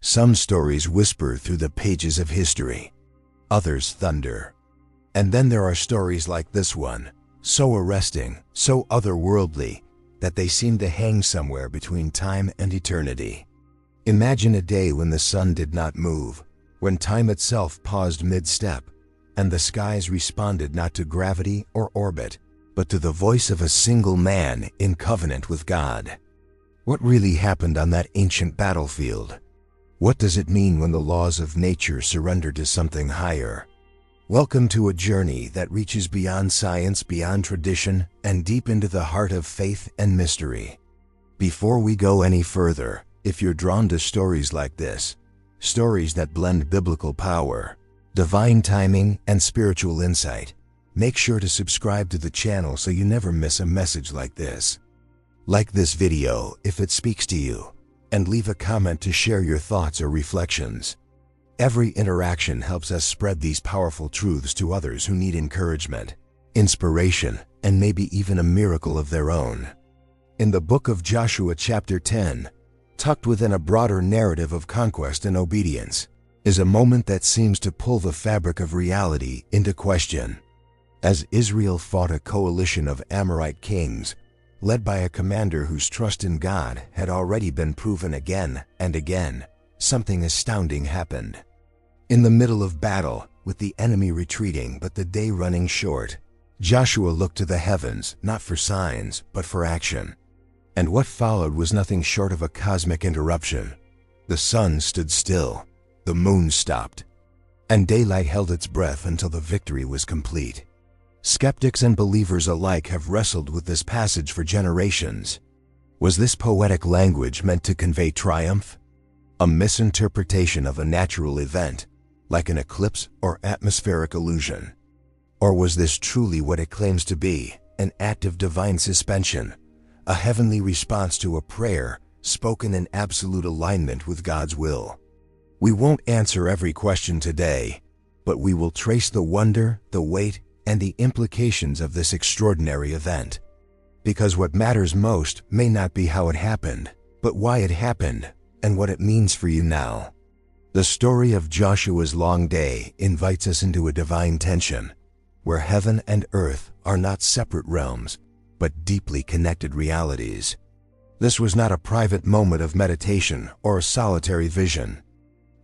Some stories whisper through the pages of history, others thunder. And then there are stories like this one, so arresting, so otherworldly, that they seem to hang somewhere between time and eternity. Imagine a day when the sun did not move, when time itself paused mid-step, and the skies responded not to gravity or orbit, but to the voice of a single man in covenant with God. What really happened on that ancient battlefield? What does it mean when the laws of nature surrender to something higher? Welcome to a journey that reaches beyond science, beyond tradition, and deep into the heart of faith and mystery. Before we go any further, if you're drawn to stories like this, stories that blend biblical power, divine timing, and spiritual insight, make sure to subscribe to the channel so you never miss a message like this. Like this video if it speaks to you, and leave a comment to share your thoughts or reflections. Every interaction helps us spread these powerful truths to others who need encouragement, inspiration, and maybe even a miracle of their own. In the book of Joshua chapter 10, tucked within a broader narrative of conquest and obedience, is a moment that seems to pull the fabric of reality into question. As Israel fought a coalition of Amorite kings, led by a commander whose trust in God had already been proven again and again, something astounding happened. In the middle of battle, with the enemy retreating but the day running short, Joshua looked to the heavens not for signs but for action. And what followed was nothing short of a cosmic interruption. The sun stood still, the moon stopped, and daylight held its breath until the victory was complete. Skeptics and believers alike have wrestled with this passage for generations. Was this poetic language meant to convey triumph? A misinterpretation of a natural event, like an eclipse or atmospheric illusion? Or was this truly what it claims to be, an act of divine suspension, a heavenly response to a prayer spoken in absolute alignment with God's will? We won't answer every question today, but we will trace the wonder, the weight, and the implications of this extraordinary event. Because what matters most may not be how it happened, but why it happened and what it means for you now. The story of Joshua's long day invites us into a divine tension, where heaven and earth are not separate realms, but deeply connected realities. This was not a private moment of meditation or a solitary vision.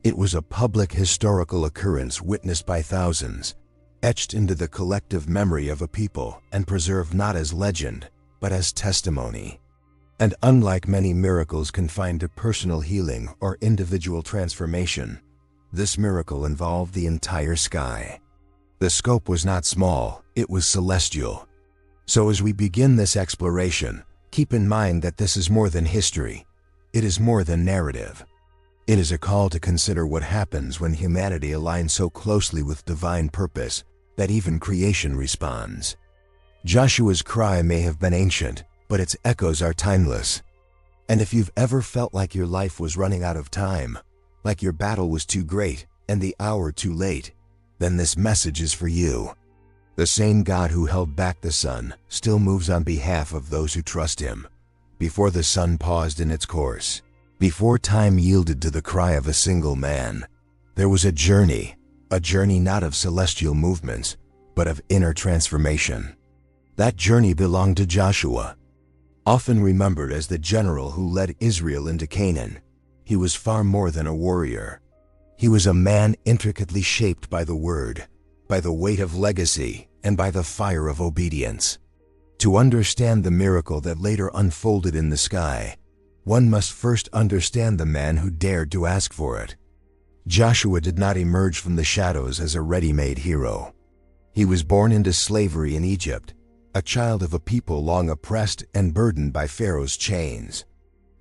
It was a public historical occurrence witnessed by thousands, etched into the collective memory of a people and preserved not as legend, but as testimony. And unlike many miracles confined to personal healing or individual transformation, this miracle involved the entire sky. The scope was not small, it was celestial. So as we begin this exploration, keep in mind that this is more than history. It is more than narrative. It is a call to consider what happens when humanity aligns so closely with divine purpose that even creation responds. Joshua's cry may have been ancient, but its echoes are timeless. And if you've ever felt like your life was running out of time, like your battle was too great and the hour too late, then this message is for you. The same God who held back the sun still moves on behalf of those who trust Him. Before the sun paused in its course, before time yielded to the cry of a single man, there was a journey not of celestial movements, but of inner transformation. That journey belonged to Joshua. Often remembered as the general who led Israel into Canaan, he was far more than a warrior. He was a man intricately shaped by the Word, by the weight of legacy, and by the fire of obedience. To understand the miracle that later unfolded in the sky, one must first understand the man who dared to ask for it. Joshua did not emerge from the shadows as a ready-made hero. He was born into slavery in Egypt, a child of a people long oppressed and burdened by Pharaoh's chains.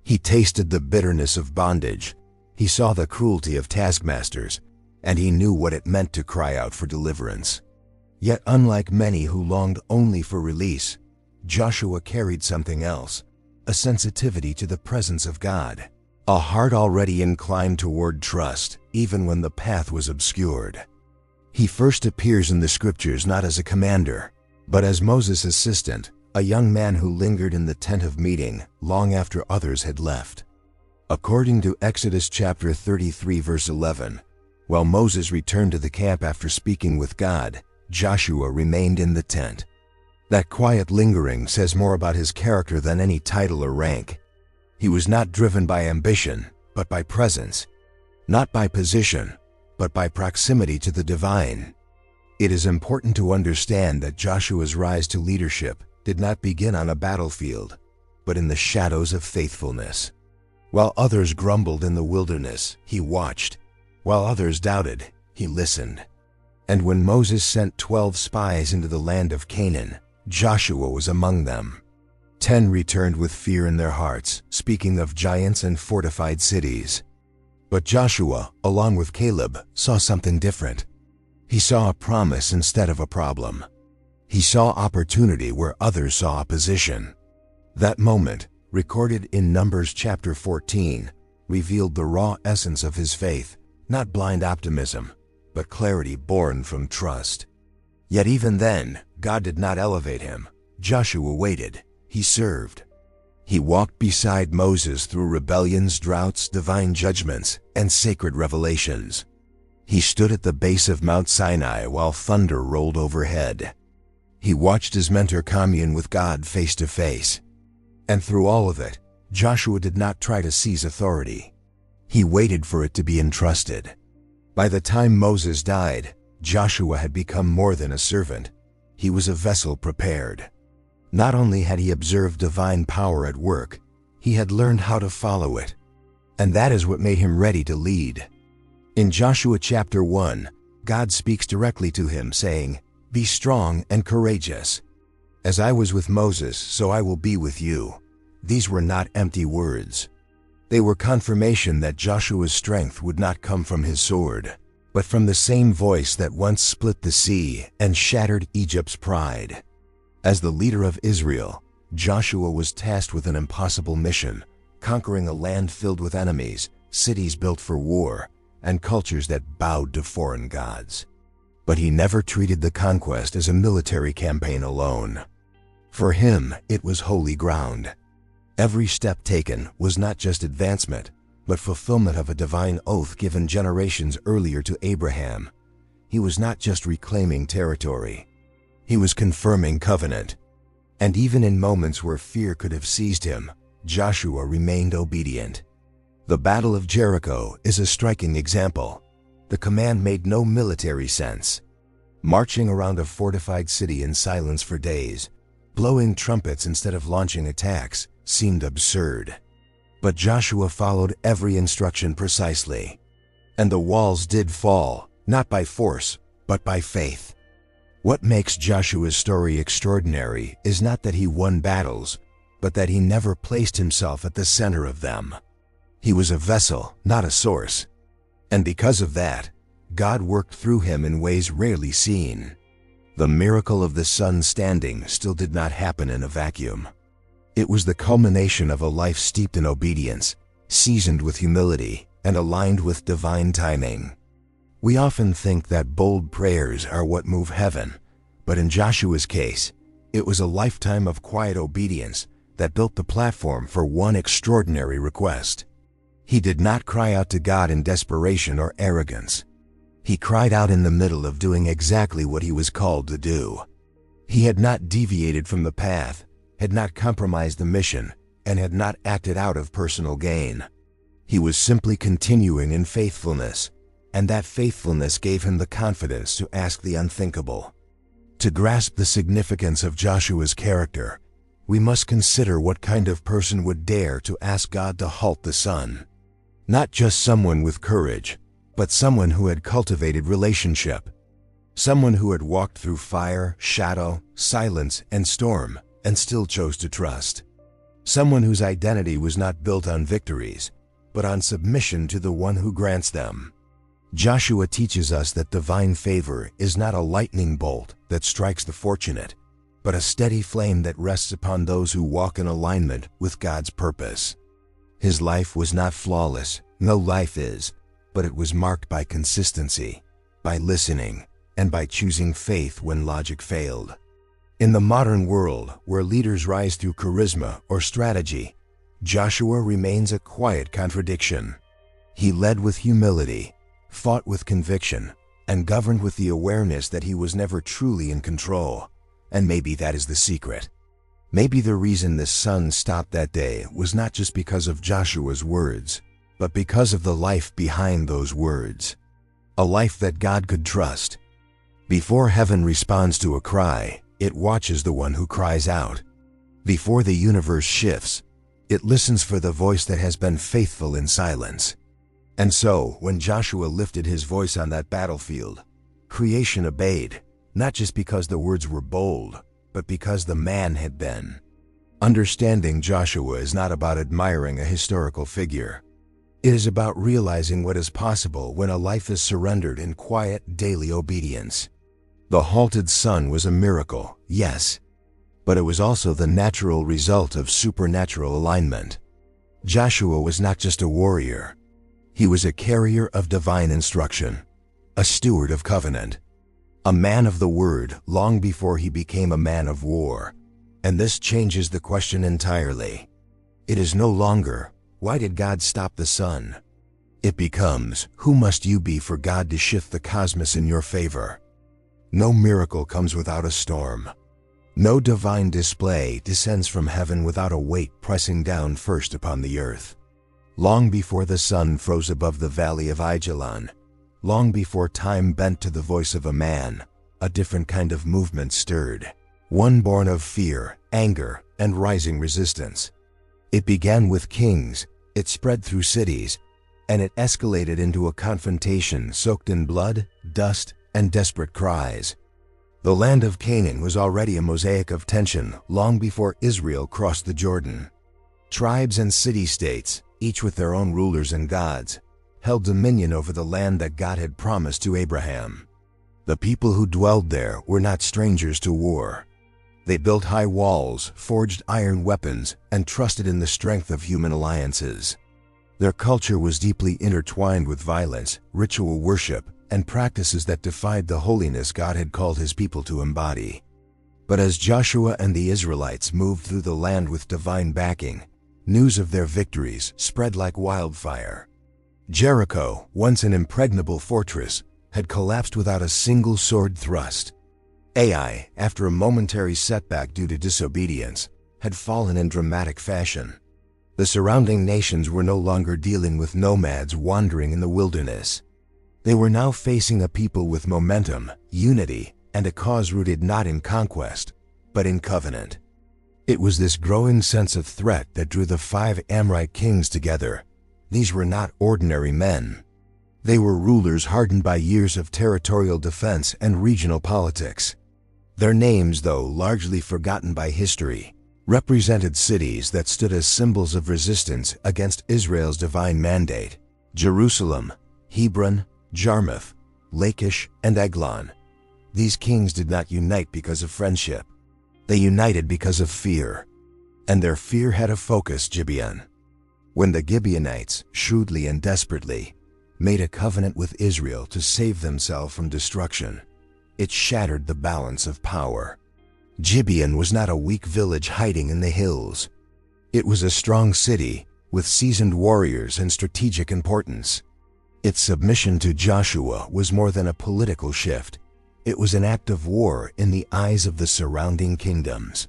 He tasted the bitterness of bondage, he saw the cruelty of taskmasters, and he knew what it meant to cry out for deliverance. Yet unlike many who longed only for release, Joshua carried something else, a sensitivity to the presence of God, a heart already inclined toward trust, even when the path was obscured. He first appears in the scriptures not as a commander, but as Moses' assistant, a young man who lingered in the tent of meeting long after others had left. According to Exodus chapter 33 verse 11, while Moses returned to the camp after speaking with God, Joshua remained in the tent. That quiet lingering says more about his character than any title or rank. He was not driven by ambition, but by presence. Not by position, but by proximity to the divine. It is important to understand that Joshua's rise to leadership did not begin on a battlefield, but in the shadows of faithfulness. While others grumbled in the wilderness, he watched. While others doubted, he listened. And when Moses sent 12 spies into the land of Canaan, Joshua was among them. 10 returned with fear in their hearts, speaking of giants and fortified cities. But Joshua, along with Caleb, saw something different. He saw a promise instead of a problem. He saw opportunity where others saw opposition. That moment, recorded in Numbers chapter 14, revealed the raw essence of his faith, not blind optimism, but clarity born from trust. Yet even then, God did not elevate him. Joshua waited. He served. He walked beside Moses through rebellions, droughts, divine judgments, and sacred revelations. He stood at the base of Mount Sinai while thunder rolled overhead. He watched his mentor commune with God face to face. And through all of it, Joshua did not try to seize authority. He waited for it to be entrusted. By the time Moses died, Joshua had become more than a servant. He was a vessel prepared. Not only had he observed divine power at work, he had learned how to follow it. And that is what made him ready to lead. In Joshua chapter 1, God speaks directly to him, saying, "Be strong and courageous. As I was with Moses, so I will be with you." These were not empty words. They were confirmation that Joshua's strength would not come from his sword, but from the same voice that once split the sea and shattered Egypt's pride. As the leader of Israel, Joshua was tasked with an impossible mission, conquering a land filled with enemies, cities built for war, and cultures that bowed to foreign gods. But he never treated the conquest as a military campaign alone. For him, it was holy ground. Every step taken was not just advancement, but fulfillment of a divine oath given generations earlier to Abraham. He was not just reclaiming territory. He was confirming covenant. And even in moments where fear could have seized him, Joshua remained obedient. The Battle of Jericho is a striking example. The command made no military sense. Marching around a fortified city in silence for days, blowing trumpets instead of launching attacks, seemed absurd. But Joshua followed every instruction precisely. And the walls did fall, not by force, but by faith. What makes Joshua's story extraordinary is not that he won battles, but that he never placed himself at the center of them. He was a vessel, not a source. And because of that, God worked through him in ways rarely seen. The miracle of the sun standing still did not happen in a vacuum. It was the culmination of a life steeped in obedience, seasoned with humility, and aligned with divine timing. We often think that bold prayers are what move heaven, but in Joshua's case, it was a lifetime of quiet obedience that built the platform for one extraordinary request. He did not cry out to God in desperation or arrogance. He cried out in the middle of doing exactly what he was called to do. He had not deviated from the path, had not compromised the mission, and had not acted out of personal gain. He was simply continuing in faithfulness, and that faithfulness gave him the confidence to ask the unthinkable. To grasp the significance of Joshua's character, we must consider what kind of person would dare to ask God to halt the sun. Not just someone with courage, but someone who had cultivated relationship. Someone who had walked through fire, shadow, silence, and storm, and still chose to trust. Someone whose identity was not built on victories, but on submission to the one who grants them. Joshua teaches us that divine favor is not a lightning bolt that strikes the fortunate, but a steady flame that rests upon those who walk in alignment with God's purpose. His life was not flawless, no life is, but it was marked by consistency, by listening, and by choosing faith when logic failed. In the modern world, where leaders rise through charisma or strategy, Joshua remains a quiet contradiction. He led with humility, fought with conviction, and governed with the awareness that he was never truly in control. And maybe that is the secret. Maybe the reason the sun stopped that day was not just because of Joshua's words, but because of the life behind those words. A life that God could trust. Before heaven responds to a cry, it watches the one who cries out. Before the universe shifts, it listens for the voice that has been faithful in silence. And so, when Joshua lifted his voice on that battlefield, creation obeyed, not just because the words were bold, but because the man had been. Understanding Joshua is not about admiring a historical figure. It is about realizing what is possible when a life is surrendered in quiet, daily obedience. The halted sun was a miracle, yes, but it was also the natural result of supernatural alignment. Joshua was not just a warrior. He was a carrier of divine instruction, a steward of covenant, a man of the word long before he became a man of war. And this changes the question entirely. It is no longer, why did God stop the sun? It becomes, who must you be for God to shift the cosmos in your favor? No miracle comes without a storm. No divine display descends from heaven without a weight pressing down first upon the earth. Long before the sun froze above the valley of Ajalon, long before time bent to the voice of a man, a different kind of movement stirred, one born of fear, anger, and rising resistance. It began with kings, it spread through cities, and it escalated into a confrontation soaked in blood, dust, and desperate cries. The land of Canaan was already a mosaic of tension long before Israel crossed the Jordan. Tribes and city-states, each with their own rulers and gods, held dominion over the land that God had promised to Abraham. The people who dwelled there were not strangers to war. They built high walls, forged iron weapons, and trusted in the strength of human alliances. Their culture was deeply intertwined with violence, ritual worship, and practices that defied the holiness God had called his people to embody. But as Joshua and the Israelites moved through the land with divine backing, news of their victories spread like wildfire. Jericho, once an impregnable fortress, had collapsed without a single sword thrust. Ai, after a momentary setback due to disobedience, had fallen in dramatic fashion. The surrounding nations were no longer dealing with nomads wandering in the wilderness. They were now facing a people with momentum, unity, and a cause rooted not in conquest, but in covenant. It was this growing sense of threat that drew the 5 Amorite kings together. These were not ordinary men. They were rulers hardened by years of territorial defense and regional politics. Their names, though largely forgotten by history, represented cities that stood as symbols of resistance against Israel's divine mandate: Jerusalem, Hebron, Jarmuth, Lachish, and Eglon. These kings did not unite because of friendship. They united because of fear. And their fear had a focus: Gibeon. When the Gibeonites, shrewdly and desperately, made a covenant with Israel to save themselves from destruction, it shattered the balance of power. Gibeon was not a weak village hiding in the hills. It was a strong city with seasoned warriors and strategic importance. Its submission to Joshua was more than a political shift. It was an act of war in the eyes of the surrounding kingdoms.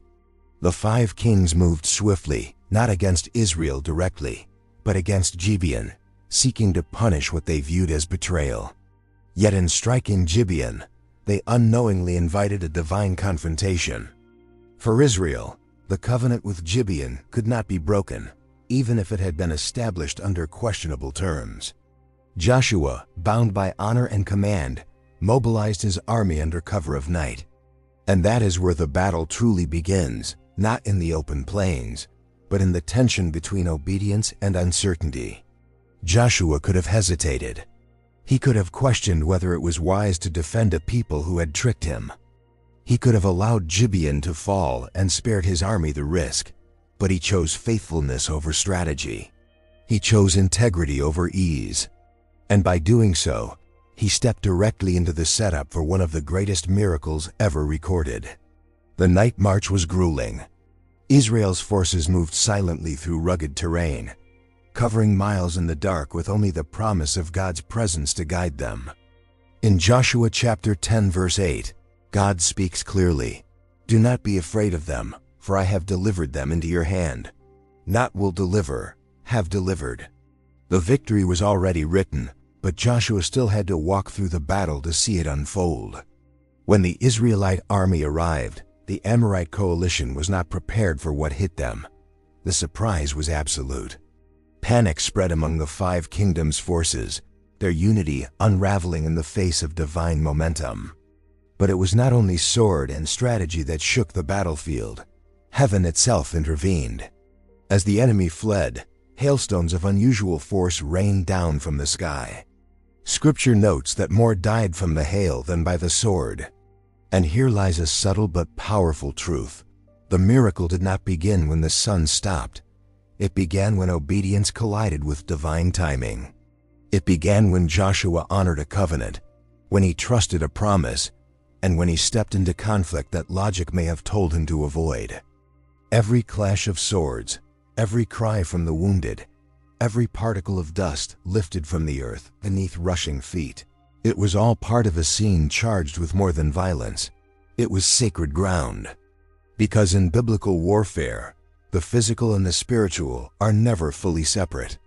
The 5 kings moved swiftly, not against Israel directly, but against Gibeon, seeking to punish what they viewed as betrayal. Yet in striking Gibeon, they unknowingly invited a divine confrontation. For Israel, the covenant with Gibeon could not be broken, even if it had been established under questionable terms. Joshua, bound by honor and command, mobilized his army under cover of night. And that is where the battle truly begins, not in the open plains, but in the tension between obedience and uncertainty. Joshua could have hesitated. He could have questioned whether it was wise to defend a people who had tricked him. He could have allowed Gibeon to fall and spared his army the risk, but he chose faithfulness over strategy. He chose integrity over ease. And by doing so, he stepped directly into the setup for one of the greatest miracles ever recorded. The night march was grueling. Israel's forces moved silently through rugged terrain, covering miles in the dark with only the promise of God's presence to guide them. In Joshua chapter 10 verse 8, God speaks clearly, "Do not be afraid of them, for I have delivered them into your hand." Not will deliver, have delivered. The victory was already written, but Joshua still had to walk through the battle to see it unfold. When the Israelite army arrived, the Amorite coalition was not prepared for what hit them. The surprise was absolute. Panic spread among the 5 kingdoms' forces, their unity unraveling in the face of divine momentum. But it was not only sword and strategy that shook the battlefield. Heaven itself intervened. As the enemy fled, hailstones of unusual force rained down from the sky. Scripture notes that more died from the hail than by the sword. And here lies a subtle but powerful truth. The miracle did not begin when the sun stopped. It began when obedience collided with divine timing. It began when Joshua honored a covenant, when he trusted a promise, and when he stepped into conflict that logic may have told him to avoid. Every clash of swords, every cry from the wounded, every particle of dust lifted from the earth beneath rushing feet. It was all part of a scene charged with more than violence. It was sacred ground. Because in biblical warfare, the physical and the spiritual are never fully separate.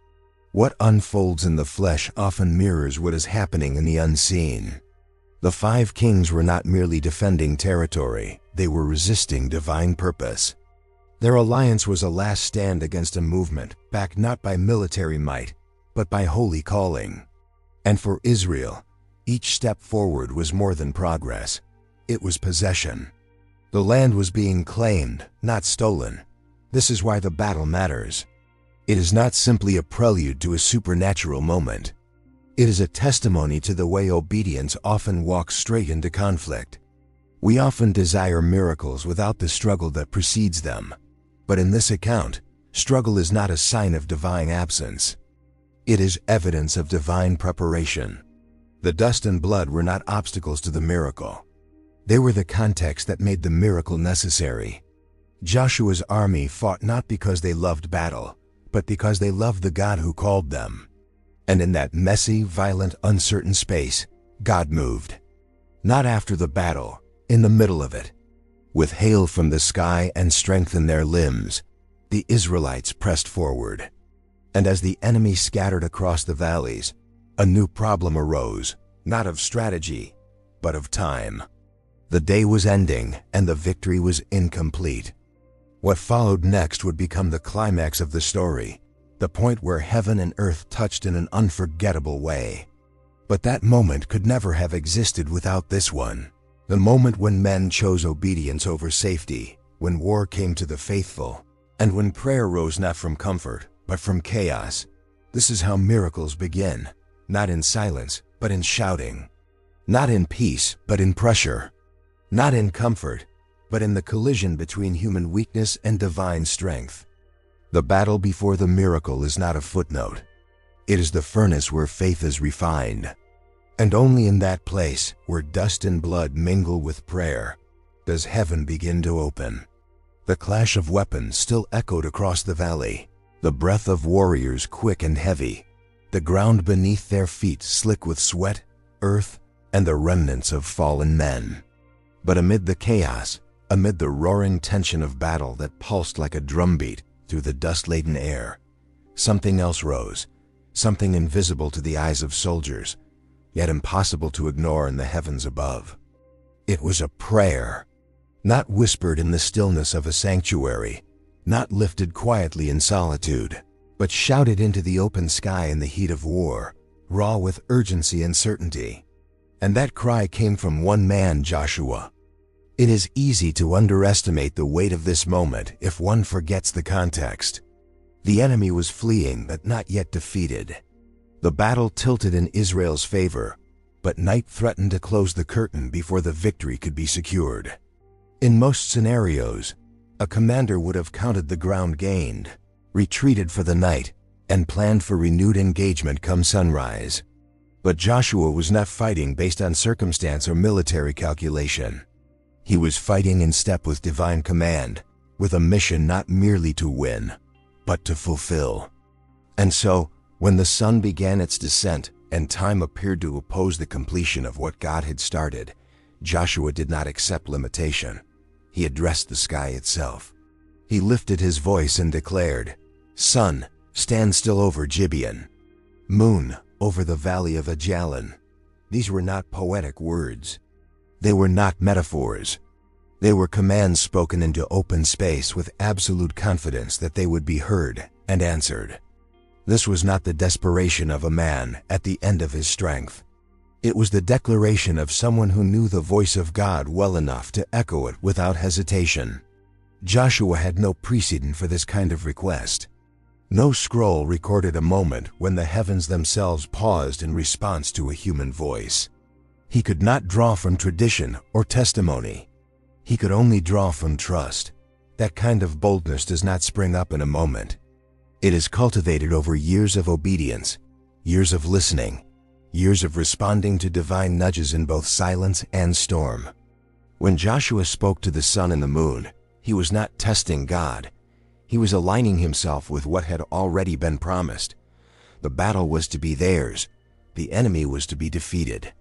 What unfolds in the flesh often mirrors what is happening in the unseen. The 5 kings were not merely defending territory, they were resisting divine purpose. Their alliance was a last stand against a movement backed not by military might, but by holy calling. And for Israel, each step forward was more than progress. It was possession. The land was being claimed, not stolen. This is why the battle matters. It is not simply a prelude to a supernatural moment. It is a testimony to the way obedience often walks straight into conflict. We often desire miracles without the struggle that precedes them. But in this account, struggle is not a sign of divine absence. It is evidence of divine preparation. The dust and blood were not obstacles to the miracle. They were the context that made the miracle necessary. Joshua's army fought not because they loved battle, but because they loved the God who called them. And in that messy, violent, uncertain space, God moved. Not after the battle, in the middle of it. With hail from the sky and strength in their limbs, the Israelites pressed forward. And as the enemy scattered across the valleys, a new problem arose, not of strategy, but of time. The day was ending, and the victory was incomplete. What followed next would become the climax of the story, the point where heaven and earth touched in an unforgettable way. But that moment could never have existed without this one. The moment when men chose obedience over safety, when war came to the faithful, and when prayer rose not from comfort, but from chaos. This is how miracles begin, not in silence, but in shouting. Not in peace, but in pressure. Not in comfort, but in the collision between human weakness and divine strength. The battle before the miracle is not a footnote. It is the furnace where faith is refined. And only in that place, where dust and blood mingle with prayer, does heaven begin to open. The clash of weapons still echoed across the valley, the breath of warriors quick and heavy, the ground beneath their feet slick with sweat, earth, and the remnants of fallen men. But amid the chaos, amid the roaring tension of battle that pulsed like a drumbeat through the dust-laden air, something else rose, something invisible to the eyes of soldiers, yet impossible to ignore in the heavens above. It was a prayer, not whispered in the stillness of a sanctuary, not lifted quietly in solitude, but shouted into the open sky in the heat of war, raw with urgency and certainty. And that cry came from one man, Joshua. It is easy to underestimate the weight of this moment if one forgets the context. The enemy was fleeing but not yet defeated. The battle tilted in Israel's favor, but night threatened to close the curtain before the victory could be secured. In most scenarios, a commander would have counted the ground gained, retreated for the night, and planned for renewed engagement come sunrise. But Joshua was not fighting based on circumstance or military calculation. He was fighting in step with divine command, with a mission not merely to win, but to fulfill. And so, when the sun began its descent and time appeared to oppose the completion of what God had started, Joshua did not accept limitation. He addressed the sky itself. He lifted his voice and declared, "Sun, stand still over Gibeon. Moon, over the valley of Ajalon." These were not poetic words. They were not metaphors. They were commands spoken into open space with absolute confidence that they would be heard and answered. This was not the desperation of a man at the end of his strength. It was the declaration of someone who knew the voice of God well enough to echo it without hesitation. Joshua had no precedent for this kind of request. No scroll recorded a moment when the heavens themselves paused in response to a human voice. He could not draw from tradition or testimony. He could only draw from trust. That kind of boldness does not spring up in a moment. It is cultivated over years of obedience, years of listening, years of responding to divine nudges in both silence and storm. When Joshua spoke to the sun and the moon, he was not testing God. He was aligning himself with what had already been promised. The battle was to be theirs. The enemy was to be defeated.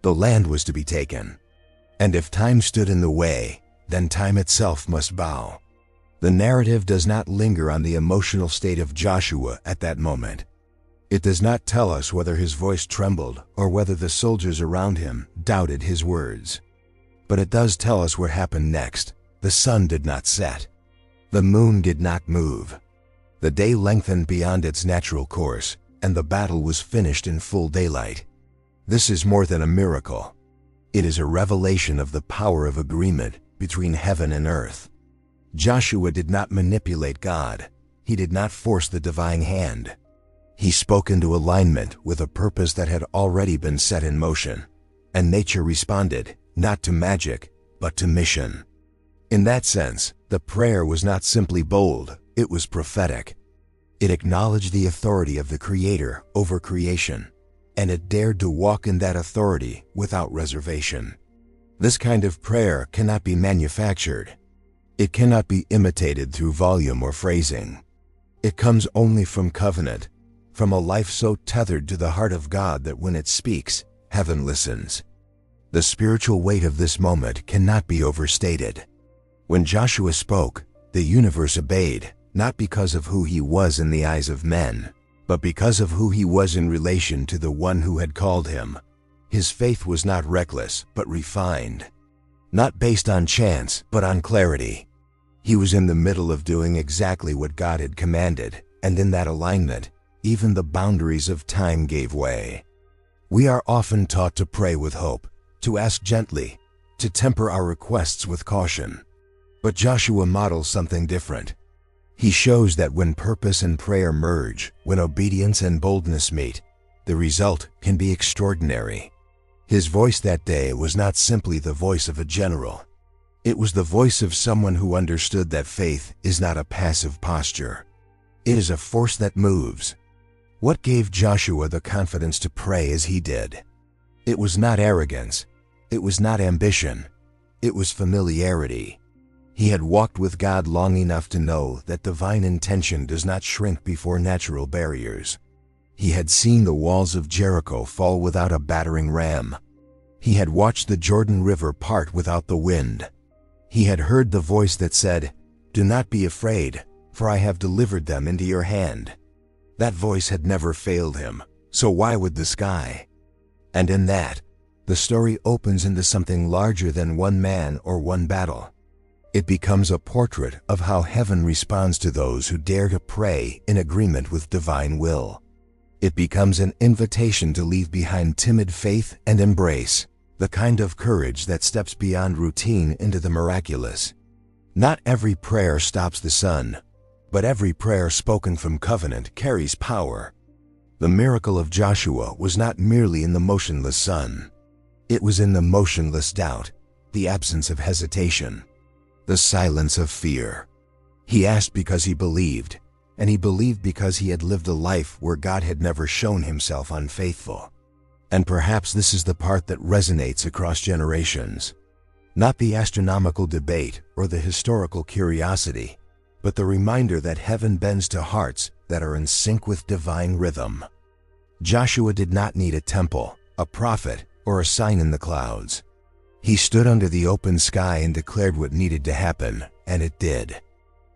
The land was to be taken. And if time stood in the way, then time itself must bow. The narrative does not linger on the emotional state of Joshua at that moment. It does not tell us whether his voice trembled or whether the soldiers around him doubted his words. But it does tell us what happened next. The sun did not set. The moon did not move. The day lengthened beyond its natural course, and the battle was finished in full daylight. This is more than a miracle. It is a revelation of the power of agreement between heaven and earth. Joshua did not manipulate God. He did not force the divine hand. He spoke into alignment with a purpose that had already been set in motion, and nature responded, not to magic, but to mission. In that sense, the prayer was not simply bold, it was prophetic. It acknowledged the authority of the Creator over creation, and it dared to walk in that authority without reservation. This kind of prayer cannot be manufactured. It cannot be imitated through volume or phrasing. It comes only from covenant, from a life so tethered to the heart of God that when it speaks, heaven listens. The spiritual weight of this moment cannot be overstated. When Joshua spoke, the universe obeyed, not because of who he was in the eyes of men, but because of who he was in relation to the one who had called him. His faith was not reckless, but refined. Not based on chance, but on clarity. He was in the middle of doing exactly what God had commanded, and in that alignment, even the boundaries of time gave way. We are often taught to pray with hope, to ask gently, to temper our requests with caution. But Joshua models something different. He shows that when purpose and prayer merge, when obedience and boldness meet, the result can be extraordinary. His voice that day was not simply the voice of a general. It was the voice of someone who understood that faith is not a passive posture. It is a force that moves. What gave Joshua the confidence to pray as he did? It was not arrogance. It was not ambition. It was familiarity. He had walked with God long enough to know that divine intention does not shrink before natural barriers. He had seen the walls of Jericho fall without a battering ram. He had watched the Jordan River part without the wind. He had heard the voice that said, "Do not be afraid, for I have delivered them into your hand." That voice had never failed him, so why would the sky? And in that, the story opens into something larger than one man or one battle. It becomes a portrait of how heaven responds to those who dare to pray in agreement with divine will. It becomes an invitation to leave behind timid faith and embrace the kind of courage that steps beyond routine into the miraculous. Not every prayer stops the sun, but every prayer spoken from covenant carries power. The miracle of Joshua was not merely in the motionless sun. It was in the motionless doubt, the absence of hesitation, the silence of fear. He asked because he believed, and he believed because he had lived a life where God had never shown himself unfaithful. And perhaps this is the part that resonates across generations. Not the astronomical debate or the historical curiosity, but the reminder that heaven bends to hearts that are in sync with divine rhythm. Joshua did not need a temple, a prophet, or a sign in the clouds. He stood under the open sky and declared what needed to happen, and it did.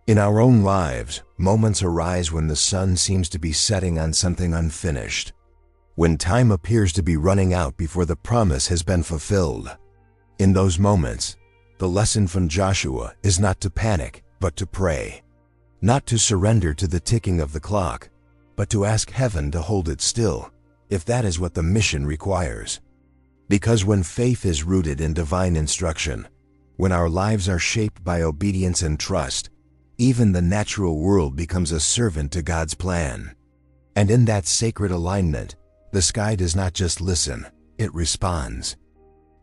In our own lives, moments arise when the sun seems to be setting on something unfinished, when time appears to be running out before the promise has been fulfilled. In those moments, the lesson from Joshua is not to panic, but to pray. Not to surrender to the ticking of the clock, but to ask heaven to hold it still, if that is what the mission requires. Because when faith is rooted in divine instruction, when our lives are shaped by obedience and trust, even the natural world becomes a servant to God's plan. And in that sacred alignment, the sky does not just listen, it responds.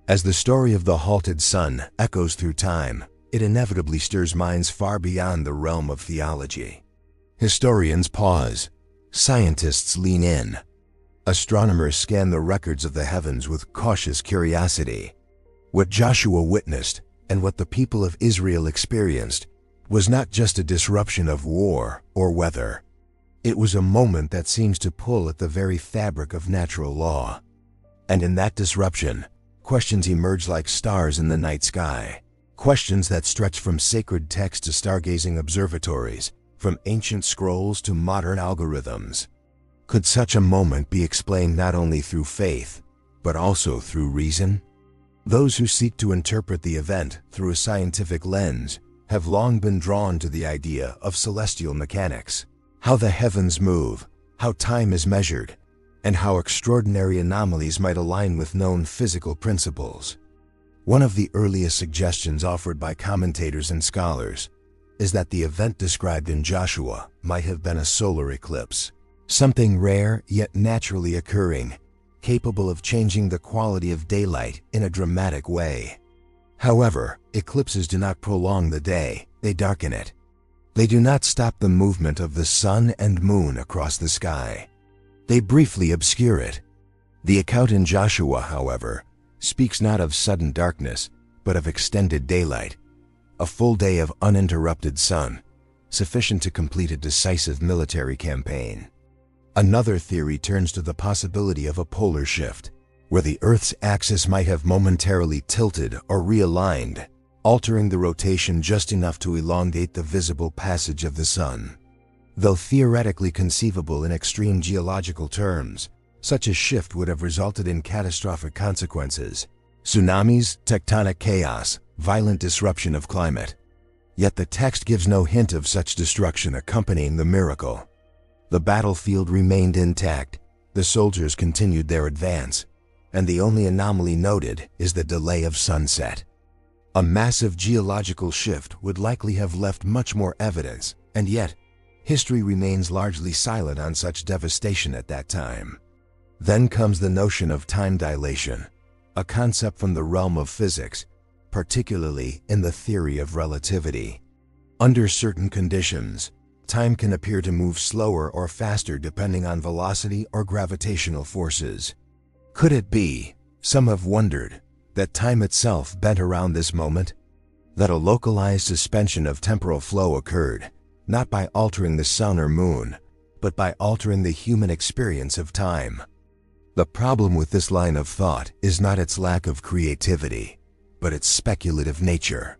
As the story of the halted sun echoes through time, it inevitably stirs minds far beyond the realm of theology. Historians pause. Scientists lean in. Astronomers scan the records of the heavens with cautious curiosity. What Joshua witnessed and what the people of Israel experienced was not just a disruption of war or weather. It was a moment that seems to pull at the very fabric of natural law. And in that disruption, questions emerge like stars in the night sky. Questions that stretch from sacred text to stargazing observatories, from ancient scrolls to modern algorithms. Could such a moment be explained not only through faith, but also through reason? Those who seek to interpret the event through a scientific lens have long been drawn to the idea of celestial mechanics, how the heavens move, how time is measured, and how extraordinary anomalies might align with known physical principles. One of the earliest suggestions offered by commentators and scholars is that the event described in Joshua might have been a solar eclipse, something rare yet naturally occurring, capable of changing the quality of daylight in a dramatic way. However, eclipses do not prolong the day, they darken it. They do not stop the movement of the sun and moon across the sky. They briefly obscure it. The account in Joshua, however, speaks not of sudden darkness, but of extended daylight, a full day of uninterrupted sun, sufficient to complete a decisive military campaign. Another theory turns to the possibility of a polar shift, where the Earth's axis might have momentarily tilted or realigned, altering the rotation just enough to elongate the visible passage of the sun. Though theoretically conceivable in extreme geological terms, such a shift would have resulted in catastrophic consequences: tsunamis, tectonic chaos, violent disruption of climate. Yet the text gives no hint of such destruction accompanying the miracle. The battlefield remained intact, the soldiers continued their advance, and the only anomaly noted is the delay of sunset. A massive geological shift would likely have left much more evidence, and yet, history remains largely silent on such devastation at that time. Then comes the notion of time dilation, a concept from the realm of physics, particularly in the theory of relativity. Under certain conditions, time can appear to move slower or faster depending on velocity or gravitational forces. Could it be, some have wondered, that time itself bent around this moment? That a localized suspension of temporal flow occurred, not by altering the sun or moon, but by altering the human experience of time. The problem with this line of thought is not its lack of creativity, but its speculative nature.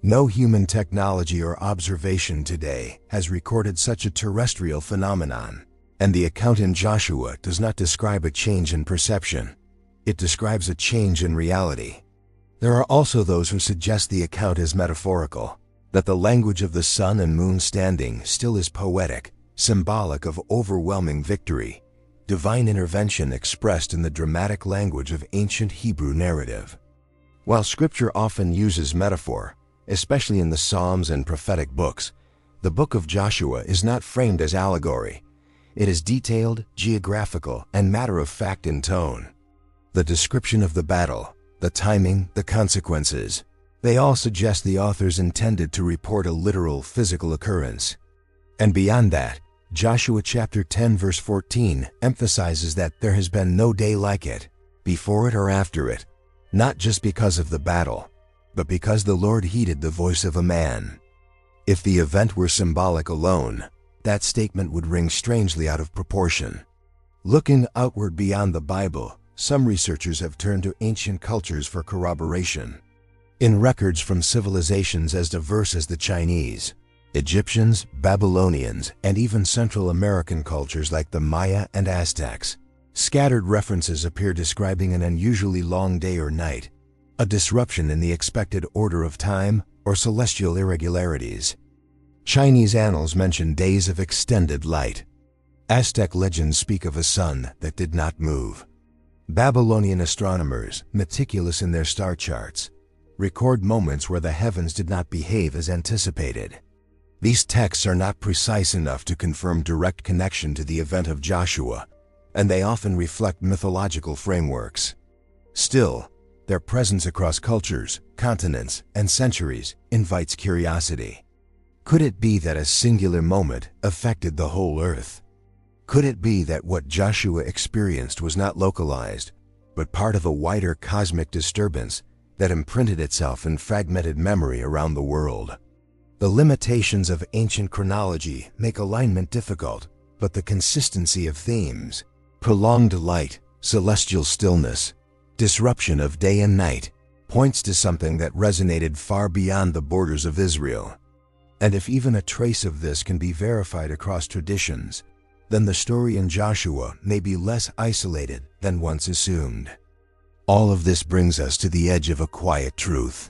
No human technology or observation today has recorded such a terrestrial phenomenon, and the account in Joshua does not describe a change in perception. It describes a change in reality. There are also those who suggest the account is metaphorical, that the language of the sun and moon standing still is poetic, symbolic of overwhelming victory, divine intervention expressed in the dramatic language of ancient Hebrew narrative. While Scripture often uses metaphor, especially in the Psalms and prophetic books, the book of Joshua is not framed as allegory. It is detailed, geographical, and matter-of-fact in tone. The description of the battle, the timing, the consequences, they all suggest the authors intended to report a literal physical occurrence. And beyond that, Joshua chapter 10 verse 14 emphasizes that there has been no day like it, before it or after it, not just because of the battle, but because the Lord heeded the voice of a man. If the event were symbolic alone, that statement would ring strangely out of proportion. Looking outward beyond the Bible, some researchers have turned to ancient cultures for corroboration. In records from civilizations as diverse as the Chinese, Egyptians, Babylonians, and even Central American cultures like the Maya and Aztecs, scattered references appear describing an unusually long day or night, a disruption in the expected order of time, or celestial irregularities. Chinese annals mention days of extended light. Aztec legends speak of a sun that did not move. Babylonian astronomers, meticulous in their star charts, record moments where the heavens did not behave as anticipated. These texts are not precise enough to confirm direct connection to the event of Joshua, and they often reflect mythological frameworks. Still, their presence across cultures, continents, and centuries invites curiosity. Could it be that a singular moment affected the whole earth? Could it be that what Joshua experienced was not localized, but part of a wider cosmic disturbance that imprinted itself in fragmented memory around the world? The limitations of ancient chronology make alignment difficult, but the consistency of themes, prolonged light, celestial stillness, disruption of day and night, points to something that resonated far beyond the borders of Israel. And if even a trace of this can be verified across traditions, then the story in Joshua may be less isolated than once assumed. All of this brings us to the edge of a quiet truth.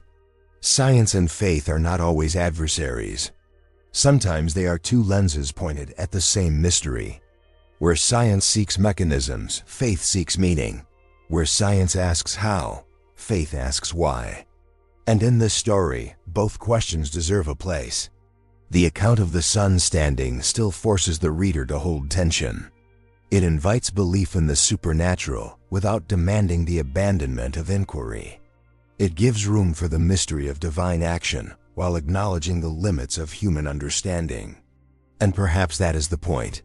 Science and faith are not always adversaries. Sometimes they are two lenses pointed at the same mystery. Where science seeks mechanisms, faith seeks meaning. Where science asks how, faith asks why. And in this story, both questions deserve a place. The account of the sun standing still forces the reader to hold tension. It invites belief in the supernatural without demanding the abandonment of inquiry. It gives room for the mystery of divine action while acknowledging the limits of human understanding. And perhaps that is the point.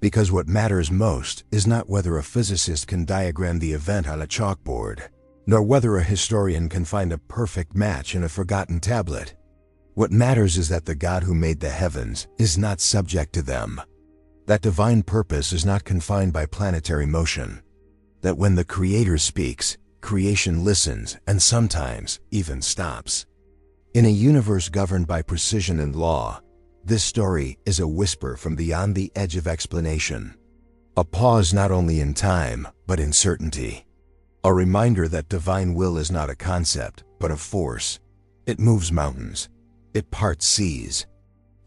Because what matters most is not whether a physicist can diagram the event on a chalkboard, nor whether a historian can find a perfect match in a forgotten tablet. What matters is that the God who made the heavens is not subject to them. That divine purpose is not confined by planetary motion. That when the Creator speaks, creation listens and sometimes even stops. In a universe governed by precision and law, this story is a whisper from beyond the edge of explanation. A pause not only in time, but in certainty. A reminder that divine will is not a concept, but a force. It moves mountains. It parts seas.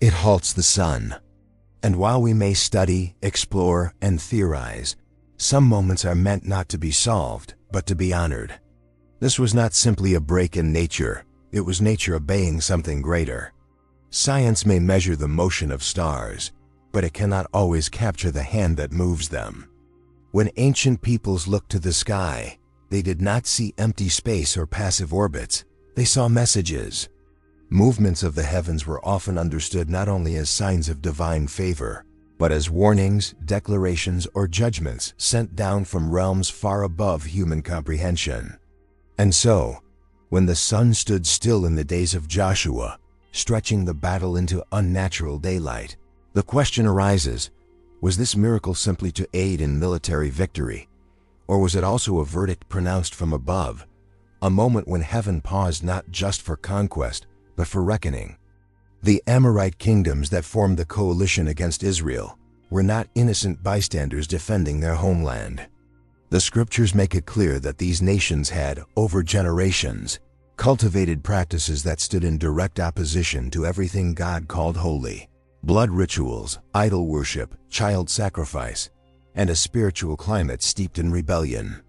It halts the sun. And while we may study, explore, and theorize, some moments are meant not to be solved, but to be honored. This was not simply a break in nature. It was nature obeying something greater. Science may measure the motion of stars, but it cannot always capture the hand that moves them. When ancient peoples looked to the sky, they did not see empty space or passive orbits. They saw messages. Movements of the heavens were often understood not only as signs of divine favor, but as warnings, declarations, or judgments sent down from realms far above human comprehension. And so, when the sun stood still in the days of Joshua, stretching the battle into unnatural daylight, the question arises, was this miracle simply to aid in military victory, or was it also a verdict pronounced from above, a moment when heaven paused not just for conquest, but for reckoning? The Amorite kingdoms that formed the coalition against Israel were not innocent bystanders defending their homeland. The scriptures make it clear that these nations had, over generations, cultivated practices that stood in direct opposition to everything God called holy: blood rituals, idol worship, child sacrifice, and a spiritual climate steeped in rebellion.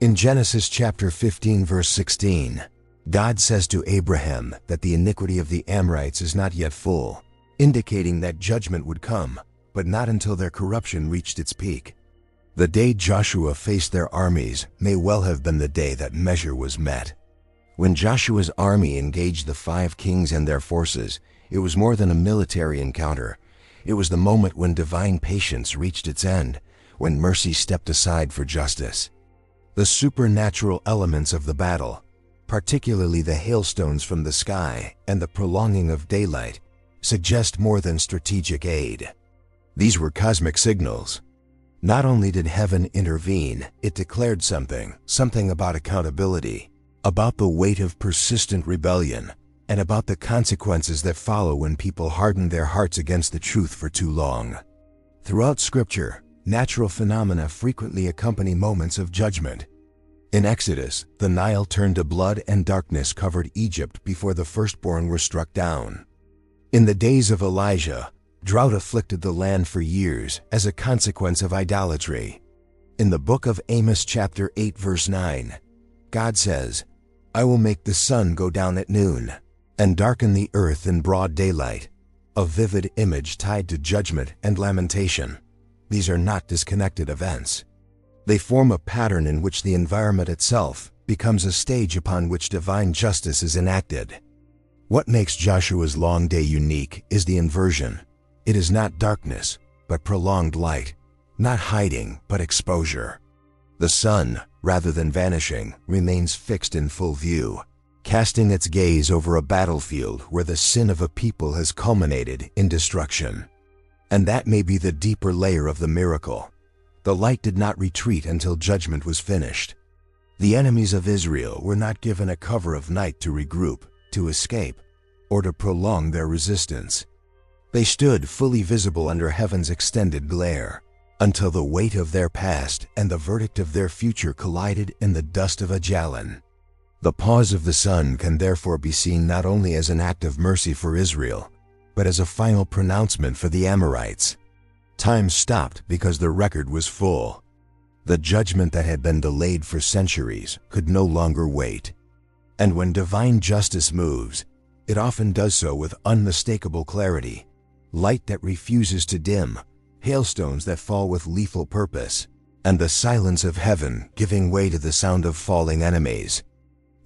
In Genesis chapter 15 verse 16, God says to Abraham that the iniquity of the Amorites is not yet full, indicating that judgment would come, but not until their corruption reached its peak. The day Joshua faced their armies may well have been the day that measure was met. When Joshua's army engaged the 5 kings and their forces, it was more than a military encounter. It was the moment when divine patience reached its end, when mercy stepped aside for justice. The supernatural elements of the battle, particularly the hailstones from the sky and the prolonging of daylight, suggest more than strategic aid. These were cosmic signals. Not only did heaven intervene, it declared something about accountability, about the weight of persistent rebellion, and about the consequences that follow when people harden their hearts against the truth for too long. Throughout Scripture, natural phenomena frequently accompany moments of judgment. In Exodus, the Nile turned to blood and darkness covered Egypt before the firstborn were struck down. In the days of Elijah, drought afflicted the land for years as a consequence of idolatry. In the book of Amos chapter 8 verse 9, God says, "I will make the sun go down at noon, and darken the earth in broad daylight," a vivid image tied to judgment and lamentation. These are not disconnected events. They form a pattern in which the environment itself becomes a stage upon which divine justice is enacted. What makes Joshua's long day unique is the inversion. It is not darkness, but prolonged light, not hiding, but exposure. The sun, rather than vanishing, remains fixed in full view, casting its gaze over a battlefield where the sin of a people has culminated in destruction. And that may be the deeper layer of the miracle. The light did not retreat until judgment was finished. The enemies of Israel were not given a cover of night to regroup, to escape, or to prolong their resistance. They stood fully visible under heaven's extended glare, until the weight of their past and the verdict of their future collided in the dust of Ajalon. The pause of the sun can therefore be seen not only as an act of mercy for Israel, but as a final pronouncement for the Amorites. Time stopped because the record was full. The judgment that had been delayed for centuries could no longer wait. And when divine justice moves, it often does so with unmistakable clarity. Light that refuses to dim, hailstones that fall with lethal purpose, and the silence of heaven giving way to the sound of falling enemies.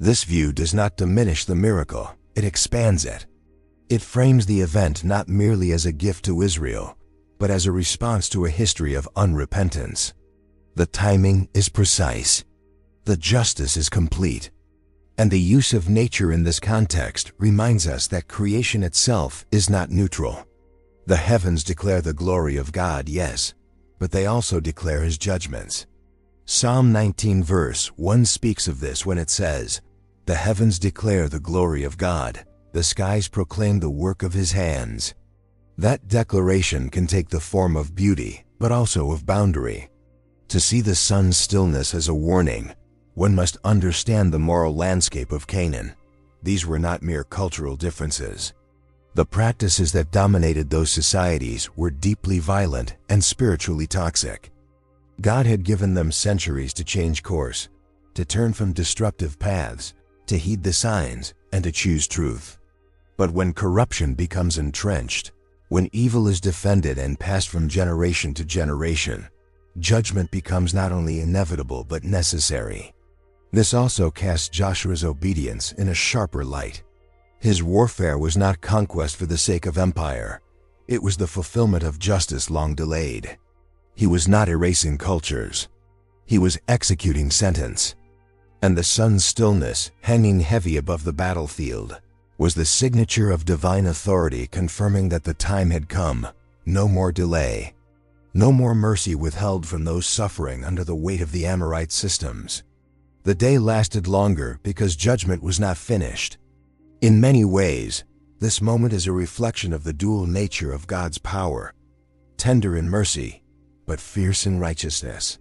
This view does not diminish the miracle, it expands it. It frames the event not merely as a gift to Israel, but as a response to a history of unrepentance. The timing is precise. The justice is complete. And the use of nature in this context reminds us that creation itself is not neutral. The heavens declare the glory of God, yes, but they also declare His judgments. Psalm 19 verse 1 speaks of this when it says, "The heavens declare the glory of God, the skies proclaim the work of His hands." That declaration can take the form of beauty, but also of boundary. To see the sun's stillness as a warning, one must understand the moral landscape of Canaan. These were not mere cultural differences. The practices that dominated those societies were deeply violent and spiritually toxic. God had given them centuries to change course, to turn from destructive paths, to heed the signs, and to choose truth. But when corruption becomes entrenched, when evil is defended and passed from generation to generation, judgment becomes not only inevitable but necessary. This also casts Joshua's obedience in a sharper light. His warfare was not conquest for the sake of empire. It was the fulfillment of justice long delayed. He was not erasing cultures. He was executing sentence. And the sun's stillness, hanging heavy above the battlefield, was the signature of divine authority confirming that the time had come. No more delay. No more mercy withheld from those suffering under the weight of the Amorite systems. The day lasted longer because judgment was not finished. In many ways, this moment is a reflection of the dual nature of God's power, tender in mercy, but fierce in righteousness.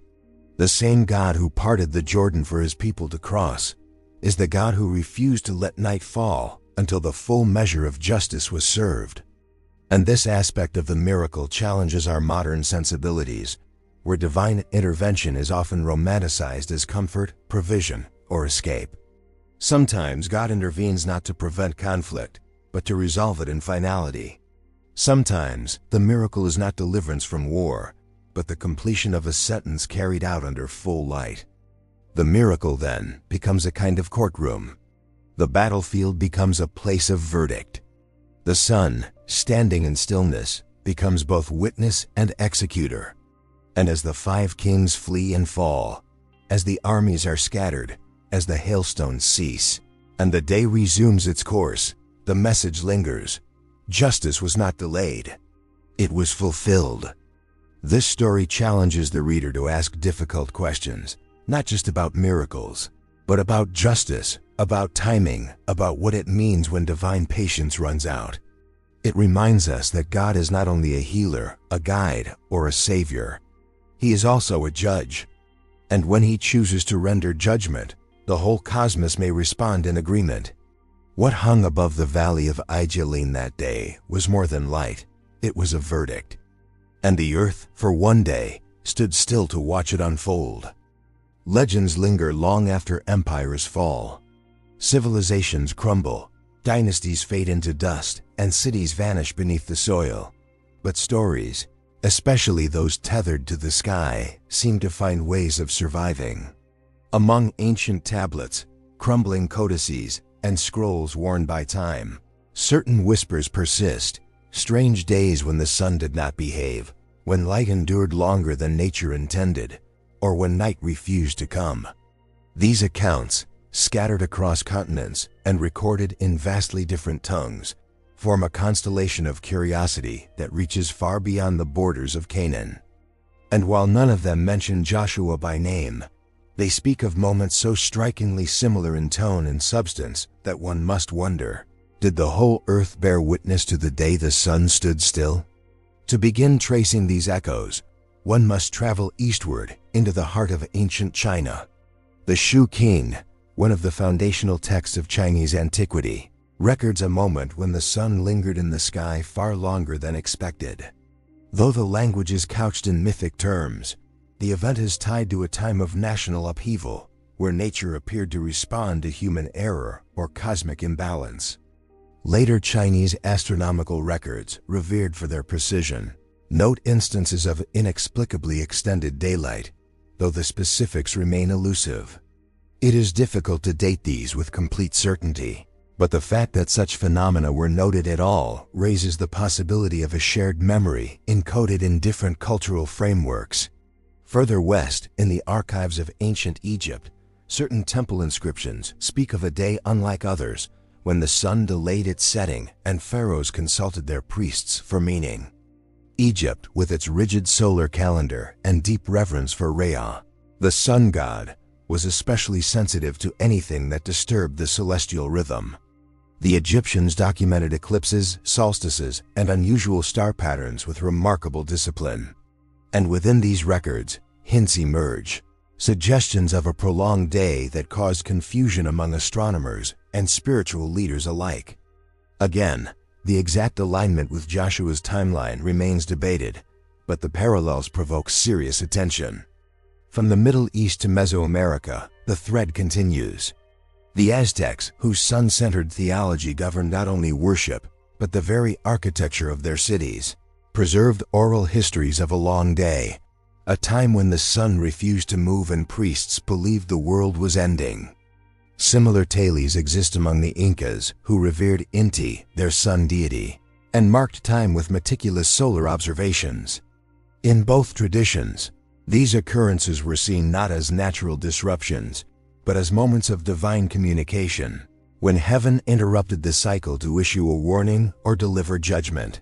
The same God who parted the Jordan for His people to cross is the God who refused to let night fall until the full measure of justice was served. And this aspect of the miracle challenges our modern sensibilities, where divine intervention is often romanticized as comfort, provision, or escape. Sometimes God intervenes not to prevent conflict, but to resolve it in finality. Sometimes the miracle is not deliverance from war, but the completion of a sentence carried out under full light. The miracle then becomes a kind of courtroom. The battlefield becomes a place of verdict. The sun, standing in stillness, becomes both witness and executor. And as the 5 kings flee and fall, as the armies are scattered, as the hailstones cease, And the day resumes its course. The message lingers. Justice was not delayed. It was fulfilled. This story challenges the reader to ask difficult questions, not just about miracles, but about justice, about timing, about what it means when divine patience runs out. It reminds us that God is not only a healer, a guide, or a savior. He is also a judge. And when he chooses to render judgment, the whole cosmos may respond in agreement. What hung above the valley of Aijalin that day was more than light. It was a verdict. And the earth, for one day, stood still to watch it unfold. Legends linger long after empires fall. Civilizations crumble, dynasties fade into dust, and cities vanish beneath the soil. But stories, especially those tethered to the sky, seem to find ways of surviving. Among ancient tablets, crumbling codices, and scrolls worn by time, certain whispers persist. Strange days when the sun did not behave, when light endured longer than nature intended, or when night refused to come. These accounts, scattered across continents and recorded in vastly different tongues, form a constellation of curiosity that reaches far beyond the borders of Canaan. And while none of them mention Joshua by name, they speak of moments so strikingly similar in tone and substance that one must wonder, did the whole earth bear witness to the day the sun stood still? To begin tracing these echoes, one must travel eastward into the heart of ancient China. The Shu Qing, one of the foundational texts of Chinese antiquity, records a moment when the sun lingered in the sky far longer than expected. Though the language is couched in mythic terms, the event is tied to a time of national upheaval, where nature appeared to respond to human error or cosmic imbalance. Later Chinese astronomical records, revered for their precision, note instances of inexplicably extended daylight, though the specifics remain elusive. It is difficult to date these with complete certainty, but the fact that such phenomena were noted at all raises the possibility of a shared memory encoded in different cultural frameworks. Further west, in the archives of ancient Egypt, certain temple inscriptions speak of a day unlike others, when the sun delayed its setting and pharaohs consulted their priests for meaning. Egypt, with its rigid solar calendar and deep reverence for Ra, the sun god, was especially sensitive to anything that disturbed the celestial rhythm. The Egyptians documented eclipses, solstices, and unusual star patterns with remarkable discipline. And within these records, hints emerge, suggestions of a prolonged day that caused confusion among astronomers and spiritual leaders alike. Again, the exact alignment with Joshua's timeline remains debated, but the parallels provoke serious attention. From the Middle East to Mesoamerica, the thread continues. The Aztecs, whose sun-centered theology governed not only worship, but the very architecture of their cities, preserved oral histories of a long day, a time when the sun refused to move and priests believed the world was ending. Similar tales exist among the Incas, who revered Inti, their sun deity, and marked time with meticulous solar observations. In both traditions, these occurrences were seen not as natural disruptions, but as moments of divine communication, when heaven interrupted the cycle to issue a warning or deliver judgment.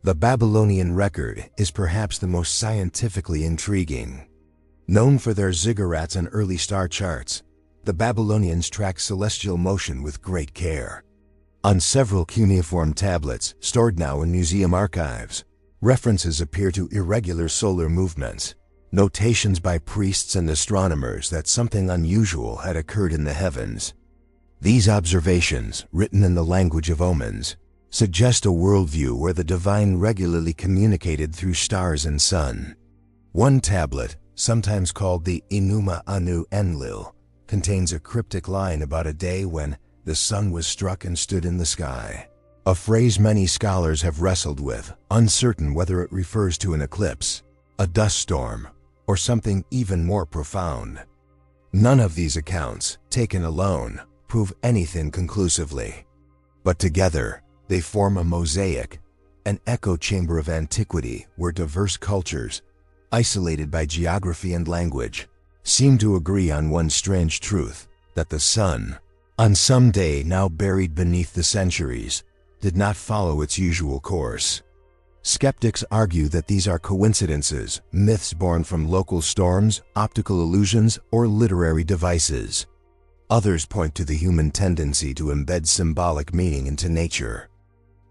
The Babylonian record is perhaps the most scientifically intriguing. Known for their ziggurats and early star charts, the Babylonians tracked celestial motion with great care. On several cuneiform tablets, stored now in museum archives, references appear to irregular solar movements, notations by priests and astronomers that something unusual had occurred in the heavens. These observations, written in the language of omens, suggest a worldview where the divine regularly communicated through stars and sun. One tablet, sometimes called the Enuma Anu Enlil, contains a cryptic line about a day when the sun was struck and stood in the sky, a phrase many scholars have wrestled with, uncertain whether it refers to an eclipse, a dust storm, or something even more profound. None of these accounts, taken alone, prove anything conclusively, but together they form a mosaic, an echo chamber of antiquity where diverse cultures, isolated by geography and language, seem to agree on one strange truth, that the sun, on some day now buried beneath the centuries, did not follow its usual course. Skeptics argue that these are coincidences, myths born from local storms, optical illusions, or literary devices. Others point to the human tendency to embed symbolic meaning into nature.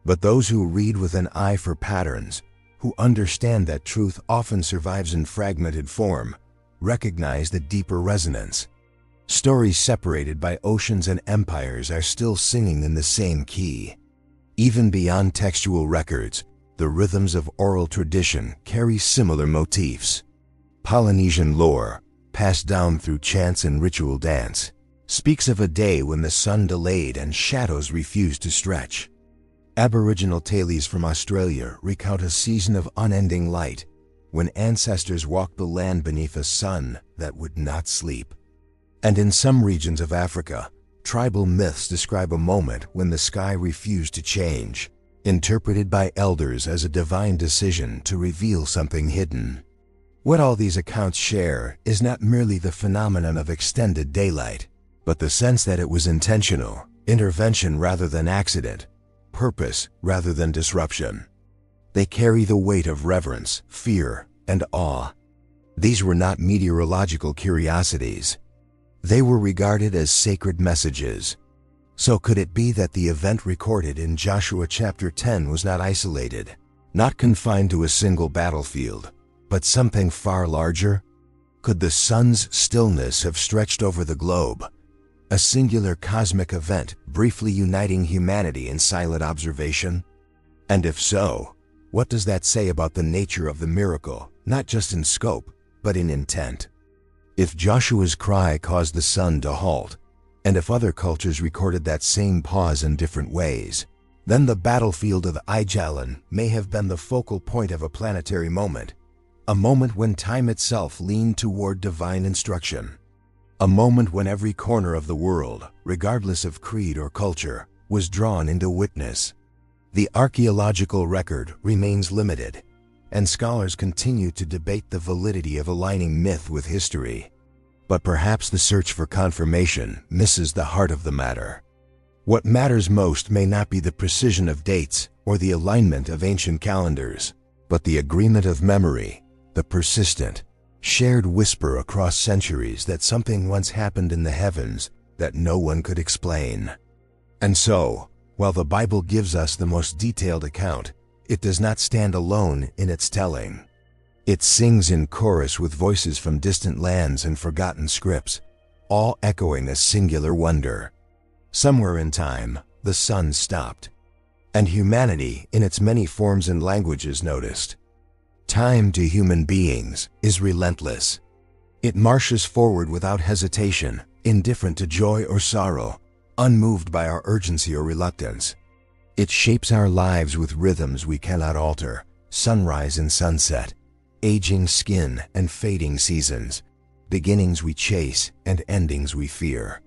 But those who read with an eye for patterns, who understand that truth often survives in fragmented form, recognize the deeper resonance. Stories separated by oceans and empires are still singing in the same key. Even beyond textual records, the rhythms of oral tradition carry similar motifs. Polynesian lore, passed down through chants and ritual dance, speaks of a day when the sun delayed and shadows refused to stretch. Aboriginal tales from Australia recount a season of unending light, when ancestors walked the land beneath a sun that would not sleep. And in some regions of Africa, tribal myths describe a moment when the sky refused to change, interpreted by elders as a divine decision to reveal something hidden. What all these accounts share is not merely the phenomenon of extended daylight, but the sense that it was intentional, intervention rather than accident, purpose rather than disruption. They carry the weight of reverence, fear, and awe. These were not meteorological curiosities. They were regarded as sacred messages. So could it be that the event recorded in Joshua chapter 10 was not isolated, not confined to a single battlefield, but something far larger? Could the sun's stillness have stretched over the globe, a singular cosmic event briefly uniting humanity in silent observation? And if so, what does that say about the nature of the miracle, not just in scope, but in intent? If Joshua's cry caused the sun to halt, and if other cultures recorded that same pause in different ways, then the battlefield of Aijalon may have been the focal point of a planetary moment, a moment when time itself leaned toward divine instruction. A moment when every corner of the world, regardless of creed or culture, was drawn into witness. The archaeological record remains limited, and scholars continue to debate the validity of aligning myth with history. But perhaps the search for confirmation misses the heart of the matter. What matters most may not be the precision of dates or the alignment of ancient calendars, but the agreement of memory, the persistent, shared whisper across centuries that something once happened in the heavens that no one could explain. And so, while the Bible gives us the most detailed account, it does not stand alone in its telling. It sings in chorus with voices from distant lands and forgotten scripts, all echoing a singular wonder. Somewhere in time, the sun stopped, and humanity in its many forms and languages noticed. Time to human beings is relentless. It marches forward without hesitation, indifferent to joy or sorrow, unmoved by our urgency or reluctance. It shapes our lives with rhythms we cannot alter, sunrise and sunset, aging skin and fading seasons, beginnings we chase and endings we fear.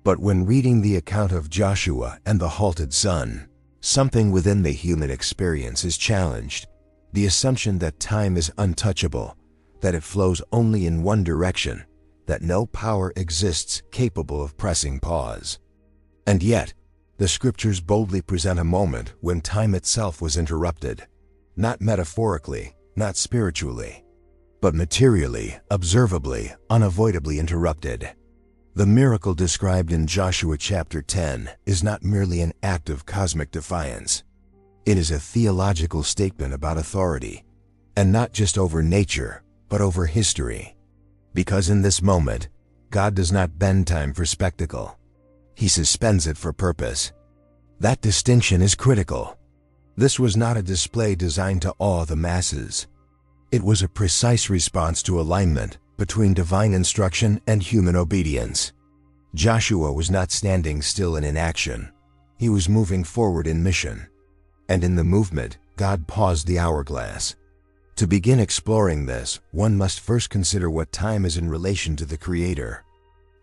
But when reading the account of Joshua and the halted sun, something within the human experience is challenged. The assumption that time is untouchable, that it flows only in one direction, that no power exists capable of pressing pause. And yet, the scriptures boldly present a moment when time itself was interrupted, not metaphorically, not spiritually, but materially, observably, unavoidably interrupted. The miracle described in Joshua chapter 10 is not merely an act of cosmic defiance. It is a theological statement about authority, and not just over nature, but over history. Because in this moment, God does not bend time for spectacle. He suspends it for purpose. That distinction is critical. This was not a display designed to awe the masses. It was a precise response to alignment between divine instruction and human obedience. Joshua was not standing still in inaction. He was moving forward in mission. And in the movement, God paused the hourglass. To begin exploring this, one must first consider what time is in relation to the Creator.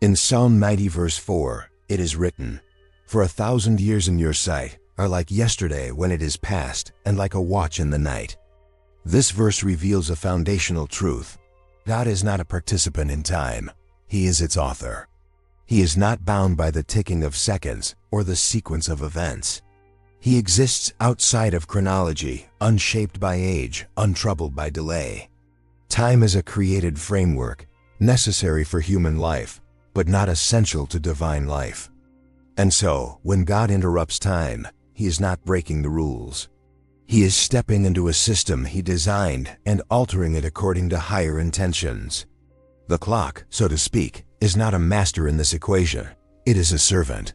In Psalm 90 verse 4, it is written, "For 1,000 years in your sight are like yesterday when it is past, and like a watch in the night." This verse reveals a foundational truth. God is not a participant in time. He is its author. He is not bound by the ticking of seconds or the sequence of events. He exists outside of chronology, unshaped by age, untroubled by delay. Time is a created framework, necessary for human life, but not essential to divine life. And so, when God interrupts time, He is not breaking the rules. He is stepping into a system He designed and altering it according to higher intentions. The clock, so to speak, is not a master in this equation. It is a servant.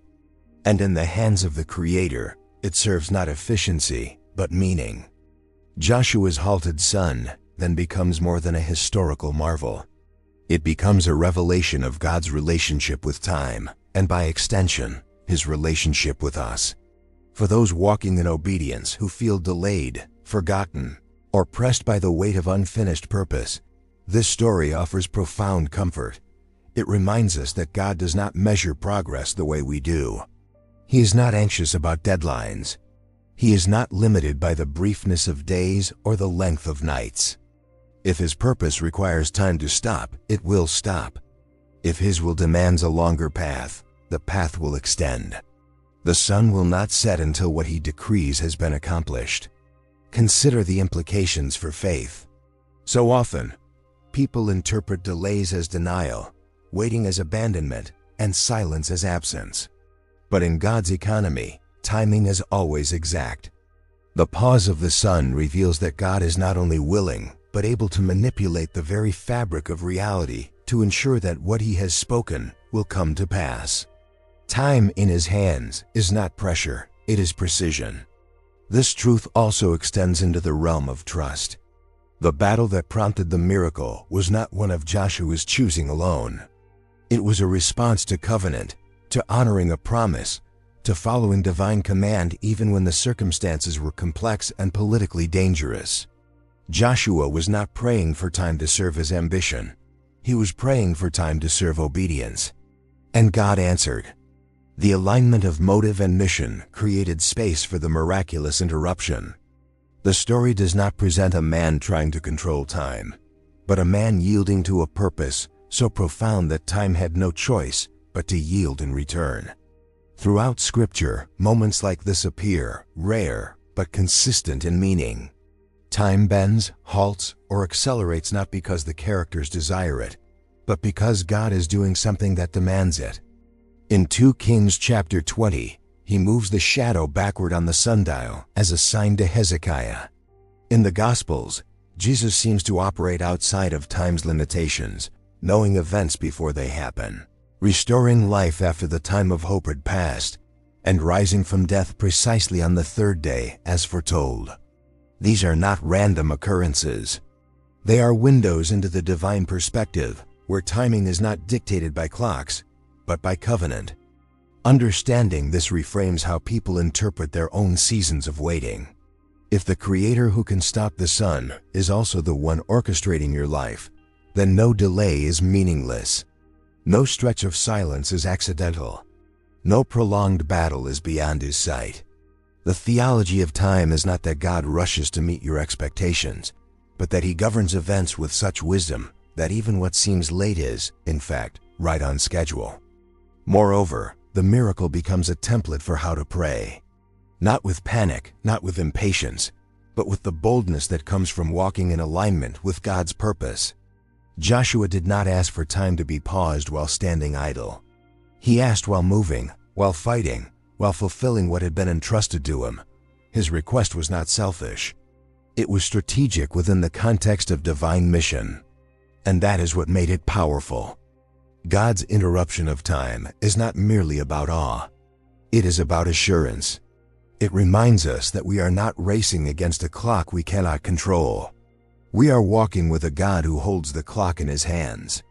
And in the hands of the Creator, it serves not efficiency, but meaning. Joshua's halted sun then becomes more than a historical marvel. It becomes a revelation of God's relationship with time, and by extension, His relationship with us. For those walking in obedience who feel delayed, forgotten, or pressed by the weight of unfinished purpose, this story offers profound comfort. It reminds us that God does not measure progress the way we do. He is not anxious about deadlines. He is not limited by the briefness of days or the length of nights. If His purpose requires time to stop, it will stop. If His will demands a longer path, the path will extend. The sun will not set until what He decrees has been accomplished. Consider the implications for faith. So often, people interpret delays as denial, waiting as abandonment, and silence as absence. But in God's economy, timing is always exact. The pause of the sun reveals that God is not only willing, but able to manipulate the very fabric of reality to ensure that what He has spoken will come to pass. Time in His hands is not pressure, it is precision. This truth also extends into the realm of trust. The battle that prompted the miracle was not one of Joshua's choosing alone. It was a response to covenant, to honoring a promise, to following divine command even when the circumstances were complex and politically dangerous. Joshua was not praying for time to serve his ambition. He was praying for time to serve obedience. And God answered. The alignment of motive and mission created space for the miraculous interruption. The story does not present a man trying to control time, but a man yielding to a purpose so profound that time had no choice but to yield in return. Throughout Scripture, moments like this appear, rare but consistent in meaning. Time bends, halts, or accelerates not because the characters desire it, but because God is doing something that demands it. In 2 Kings chapter 20, He moves the shadow backward on the sundial as a sign to Hezekiah. In the Gospels, Jesus seems to operate outside of time's limitations, knowing events before they happen, restoring life after the time of hope had passed, and rising from death precisely on the third day as foretold. These are not random occurrences. They are windows into the divine perspective, where timing is not dictated by clocks, but by covenant. Understanding this reframes how people interpret their own seasons of waiting. If the Creator who can stop the sun is also the one orchestrating your life, then no delay is meaningless. No stretch of silence is accidental. No prolonged battle is beyond His sight. The theology of time is not that God rushes to meet your expectations, but that He governs events with such wisdom that even what seems late is, in fact, right on schedule. Moreover, the miracle becomes a template for how to pray. Not with panic, not with impatience, but with the boldness that comes from walking in alignment with God's purpose. Joshua did not ask for time to be paused while standing idle. He asked while moving, while fighting, while fulfilling what had been entrusted to him. His request was not selfish. It was strategic within the context of divine mission. And that is what made it powerful. God's interruption of time is not merely about awe. It is about assurance. It reminds us that we are not racing against a clock we cannot control. We are walking with a God who holds the clock in His hands.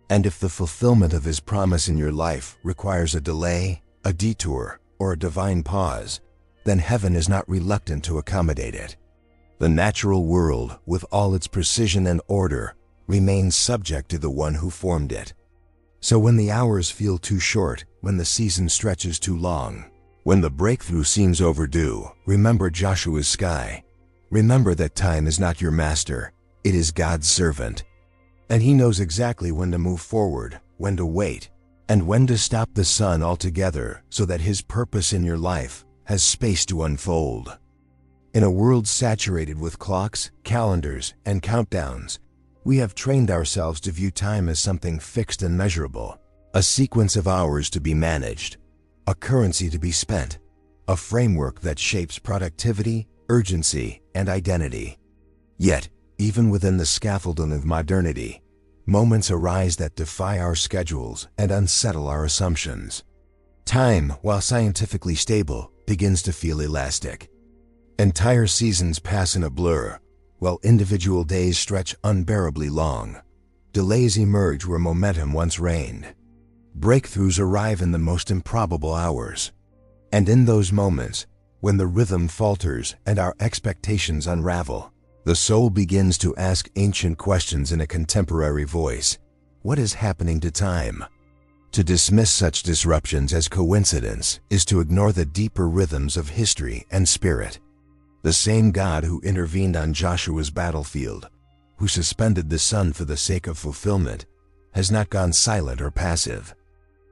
And if the fulfillment of His promise in your life requires a delay, a detour, or a divine pause, then heaven is not reluctant to accommodate it. The natural world, with all its precision and order, remains subject to the one who formed it. So when the hours feel too short, when the season stretches too long, when the breakthrough seems overdue, remember Joshua's sky. Remember that time is not your master, it is God's servant. And He knows exactly when to move forward, when to wait, and when to stop the sun altogether so that his purpose in your life has space to unfold. In a world saturated with clocks, calendars, and countdowns, we have trained ourselves to view time as something fixed and measurable, a sequence of hours to be managed, a currency to be spent, a framework that shapes productivity, urgency, and identity. Yet, even within the scaffolding of modernity, moments arise that defy our schedules and unsettle our assumptions. Time, while scientifically stable, begins to feel elastic. Entire seasons pass in a blur, while individual days stretch unbearably long. Delays emerge where momentum once reigned. Breakthroughs arrive in the most improbable hours. And in those moments, when the rhythm falters and our expectations unravel, the soul begins to ask ancient questions in a contemporary voice. What is happening to time? To dismiss such disruptions as coincidence is to ignore the deeper rhythms of history and spirit. The same God who intervened on Joshua's battlefield, who suspended the sun for the sake of fulfillment, has not gone silent or passive.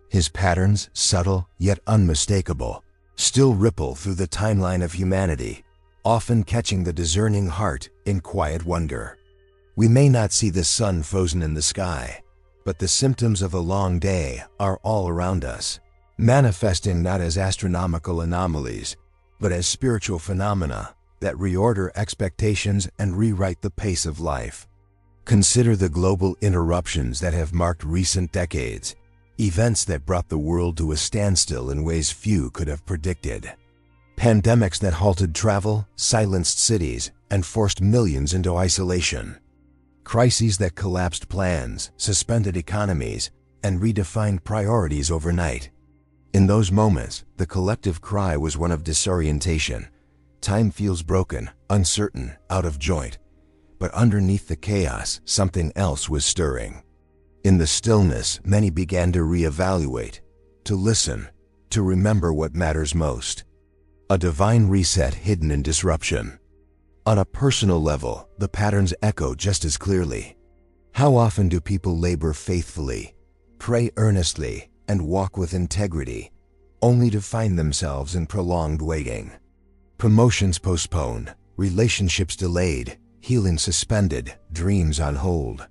His patterns, subtle yet unmistakable, still ripple through the timeline of humanity, often catching the discerning heart in quiet wonder. We may not see the sun frozen in the sky, but the symptoms of a long day are all around us, manifesting not as astronomical anomalies, but as spiritual phenomena that reorder expectations and rewrite the pace of life. Consider the global interruptions that have marked recent decades, events that brought the world to a standstill in ways few could have predicted. Pandemics that halted travel, silenced cities, and forced millions into isolation. Crises that collapsed plans, suspended economies, and redefined priorities overnight. In those moments, the collective cry was one of disorientation. Time feels broken, uncertain, out of joint. But underneath the chaos, something else was stirring. In the stillness, many began to reevaluate, to listen, to remember what matters most. A divine reset hidden in disruption. On a personal level, the patterns echo just as clearly. How often do people labor faithfully, pray earnestly, and walk with integrity, only to find themselves in prolonged waiting? Promotions postponed, relationships delayed, healing suspended, dreams on hold.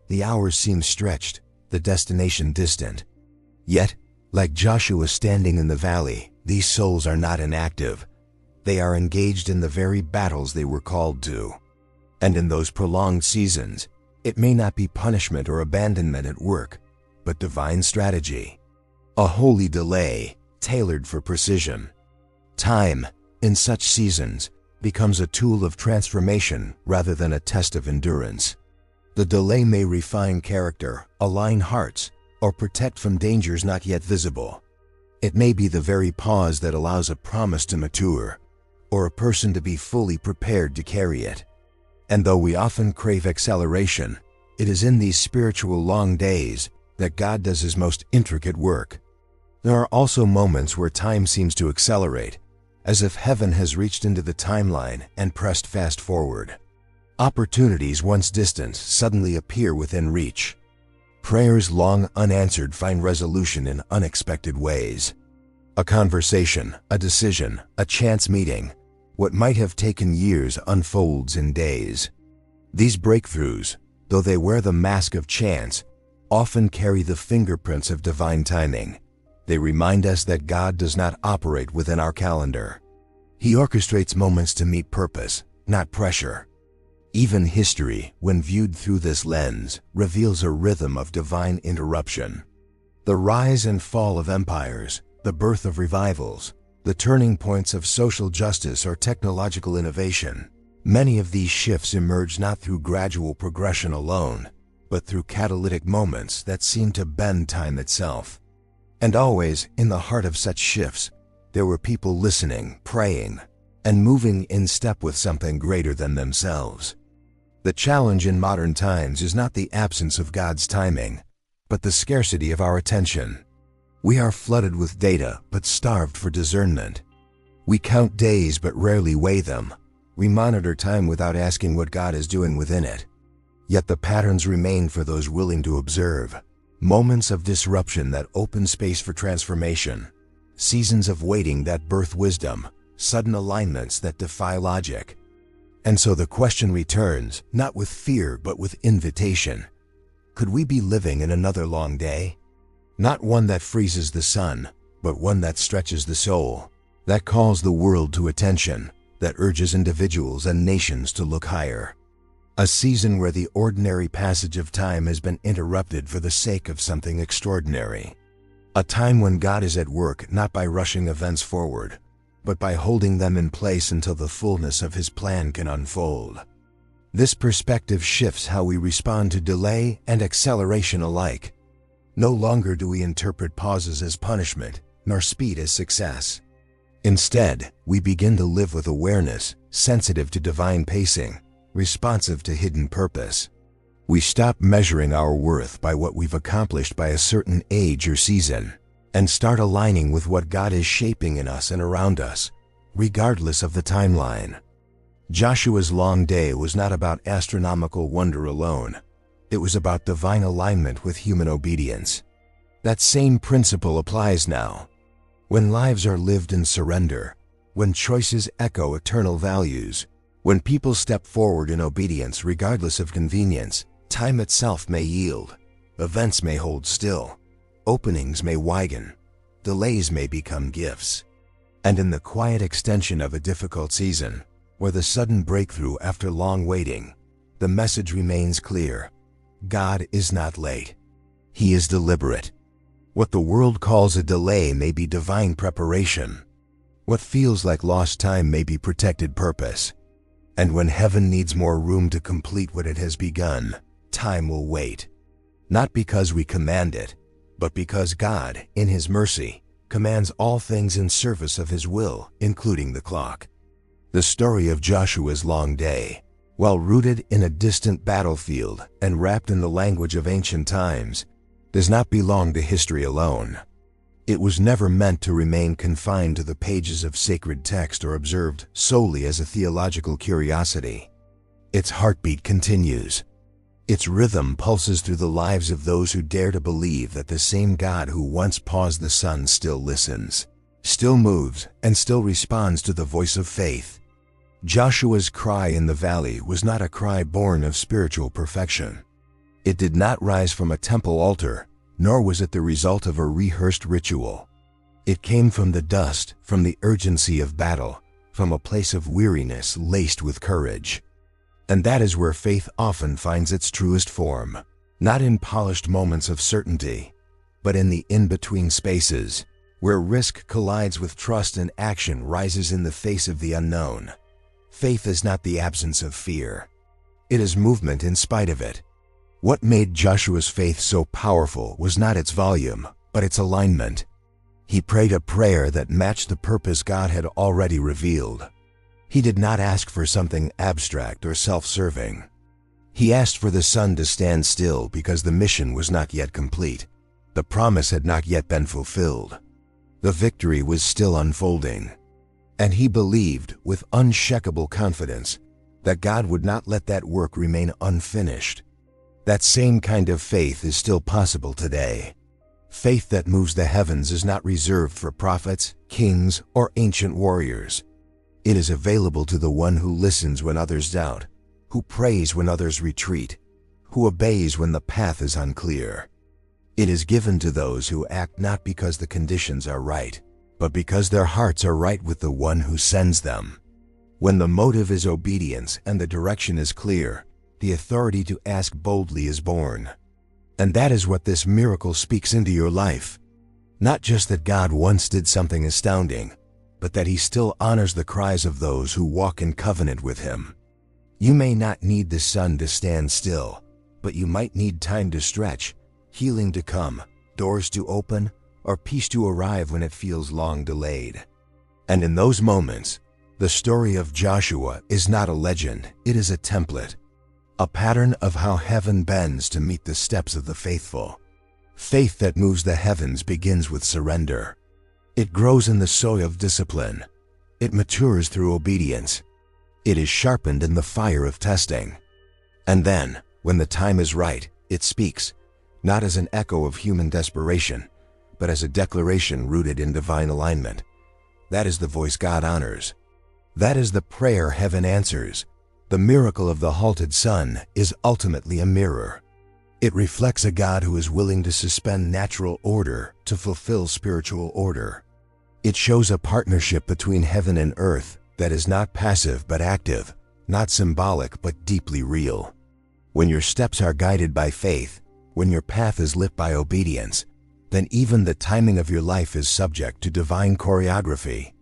The hours seem stretched, the destination distant. Yet, like Joshua standing in the valley, these souls are not inactive. They are engaged in the very battles they were called to. And in those prolonged seasons, it may not be punishment or abandonment at work, but divine strategy. A holy delay, tailored for precision. Time, in such seasons, becomes a tool of transformation rather than a test of endurance. The delay may refine character, align hearts, or protect from dangers not yet visible. It may be the very pause that allows a promise to mature, or a person to be fully prepared to carry it. And though we often crave acceleration, it is in these spiritual long days that God does his most intricate work. There are also moments where time seems to accelerate, as if heaven has reached into the timeline and pressed fast forward. Opportunities once distant suddenly appear within reach. Prayers long unanswered find resolution in unexpected ways. A conversation, a decision, a chance meeting, what might have taken years unfolds in days. These breakthroughs, though they wear the mask of chance, often carry the fingerprints of divine timing. They remind us that God does not operate within our calendar. He orchestrates moments to meet purpose, not pressure. Even history, when viewed through this lens, reveals a rhythm of divine interruption. The rise and fall of empires, the birth of revivals, the turning points of social justice or technological innovation. Many of these shifts emerge not through gradual progression alone, but through catalytic moments that seem to bend time itself. And always, in the heart of such shifts, there were people listening, praying, and moving in step with something greater than themselves. The challenge in modern times is not the absence of God's timing, but the scarcity of our attention. We are flooded with data, but starved for discernment. We count days, but rarely weigh them. We monitor time without asking what God is doing within it. Yet the patterns remain for those willing to observe. Moments of disruption that open space for transformation. Seasons of waiting that birth wisdom. Sudden alignments that defy logic. And so the question returns, not with fear but with invitation. Could we be living in another long day? Not one that freezes the sun, but one that stretches the soul, that calls the world to attention, that urges individuals and nations to look higher. A season where the ordinary passage of time has been interrupted for the sake of something extraordinary. A time when God is at work not by rushing events forward, but by holding them in place until the fullness of His plan can unfold. This perspective shifts how we respond to delay and acceleration alike. No longer do we interpret pauses as punishment, nor speed as success. Instead, we begin to live with awareness, sensitive to divine pacing, responsive to hidden purpose. We stop measuring our worth by what we've accomplished by a certain age or season, and start aligning with what God is shaping in us and around us, regardless of the timeline. Joshua's long day was not about astronomical wonder alone. It was about divine alignment with human obedience. That same principle applies now. When lives are lived in surrender, when choices echo eternal values, when people step forward in obedience regardless of convenience, time itself may yield, events may hold still, openings may widen, delays may become gifts. And in the quiet extension of a difficult season, or the sudden breakthrough after long waiting, the message remains clear. God is not late. He is deliberate. What the world calls a delay may be divine preparation. What feels like lost time may be protected purpose. And when heaven needs more room to complete what it has begun, time will wait. Not because we command it, but because God, in His mercy, commands all things in service of His will, including the clock. The story of Joshua's long day, while rooted in a distant battlefield and wrapped in the language of ancient times, does not belong to history alone. It was never meant to remain confined to the pages of sacred text or observed solely as a theological curiosity. Its heartbeat continues. Its rhythm pulses through the lives of those who dare to believe that the same God who once paused the sun still listens, still moves, and still responds to the voice of faith. Joshua's cry in the valley was not a cry born of spiritual perfection. It did not rise from a temple altar, nor was it the result of a rehearsed ritual. It came from the dust, from the urgency of battle, from a place of weariness laced with courage. And that is where faith often finds its truest form, not in polished moments of certainty, but in the in-between spaces, where risk collides with trust and action rises in the face of the unknown. Faith is not the absence of fear. It is movement in spite of it. What made Joshua's faith so powerful was not its volume, but its alignment. He prayed a prayer that matched the purpose God had already revealed. He did not ask for something abstract or self-serving. He asked for the sun to stand still because the mission was not yet complete. The promise had not yet been fulfilled. The victory was still unfolding. And he believed, with unshakable confidence, that God would not let that work remain unfinished. That same kind of faith is still possible today. Faith that moves the heavens is not reserved for prophets, kings, or ancient warriors. It is available to the one who listens when others doubt, who prays when others retreat, who obeys when the path is unclear. It is given to those who act not because the conditions are right, but because their hearts are right with the one who sends them. When the motive is obedience and the direction is clear, the authority to ask boldly is born. And that is what this miracle speaks into your life. Not just that God once did something astounding, but that He still honors the cries of those who walk in covenant with Him. You may not need the sun to stand still, but you might need time to stretch, healing to come, doors to open, or peace to arrive when it feels long delayed. And in those moments, the story of Joshua is not a legend, it is a template. A pattern of how heaven bends to meet the steps of the faithful. Faith that moves the heavens begins with surrender. It grows in the soil of discipline. It matures through obedience. It is sharpened in the fire of testing. And then, when the time is right, it speaks, not as an echo of human desperation, but as a declaration rooted in divine alignment. That is the voice God honors. That is the prayer heaven answers. The miracle of the halted sun is ultimately a mirror. It reflects a God who is willing to suspend natural order to fulfill spiritual order. It shows a partnership between heaven and earth that is not passive but active, not symbolic but deeply real. When your steps are guided by faith, when your path is lit by obedience, then even the timing of your life is subject to divine choreography.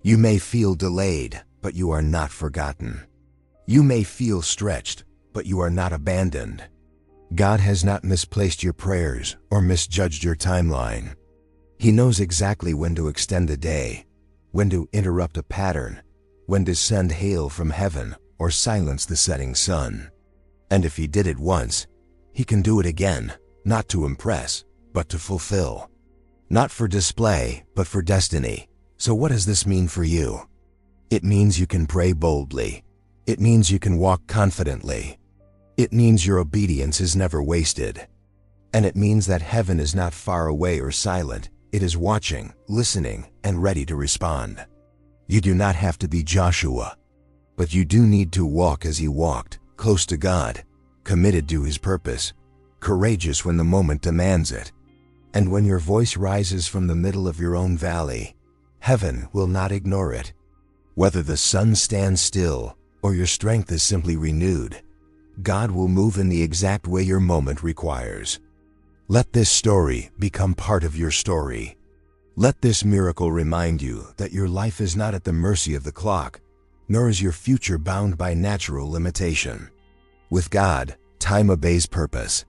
You may feel delayed, but you are not forgotten. You may feel stretched, but you are not abandoned. God has not misplaced your prayers or misjudged your timeline. He knows exactly when to extend a day, when to interrupt a pattern, when to send hail from heaven or silence the setting sun. And if He did it once, He can do it again, not to impress, but to fulfill. Not for display, but for destiny. So what does this mean for you? It means you can pray boldly. It means you can walk confidently. It means your obedience is never wasted. And it means that heaven is not far away or silent. It is watching, listening, and ready to respond. You do not have to be Joshua, but you do need to walk as he walked, close to God, committed to His purpose, courageous when the moment demands it. And when your voice rises from the middle of your own valley, heaven will not ignore it. Whether the sun stands still or your strength is simply renewed, God will move in the exact way your moment requires. Let this story become part of your story. Let this miracle remind you that your life is not at the mercy of the clock, nor is your future bound by natural limitation. With God, time obeys purpose.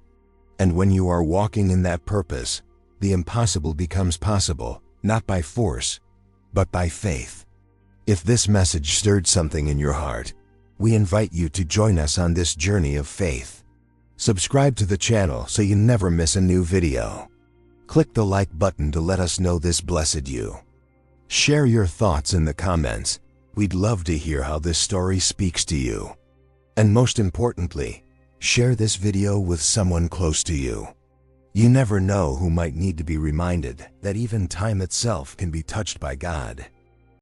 And when you are walking in that purpose, the impossible becomes possible, not by force, but by faith. If this message stirred something in your heart, we invite you to join us on this journey of faith. Subscribe to the channel so you never miss a new video. Click the like button to let us know this blessed you. Share your thoughts in the comments. We'd love to hear how this story speaks to you. And most importantly, share this video with someone close to you. You never know who might need to be reminded that even time itself can be touched by God.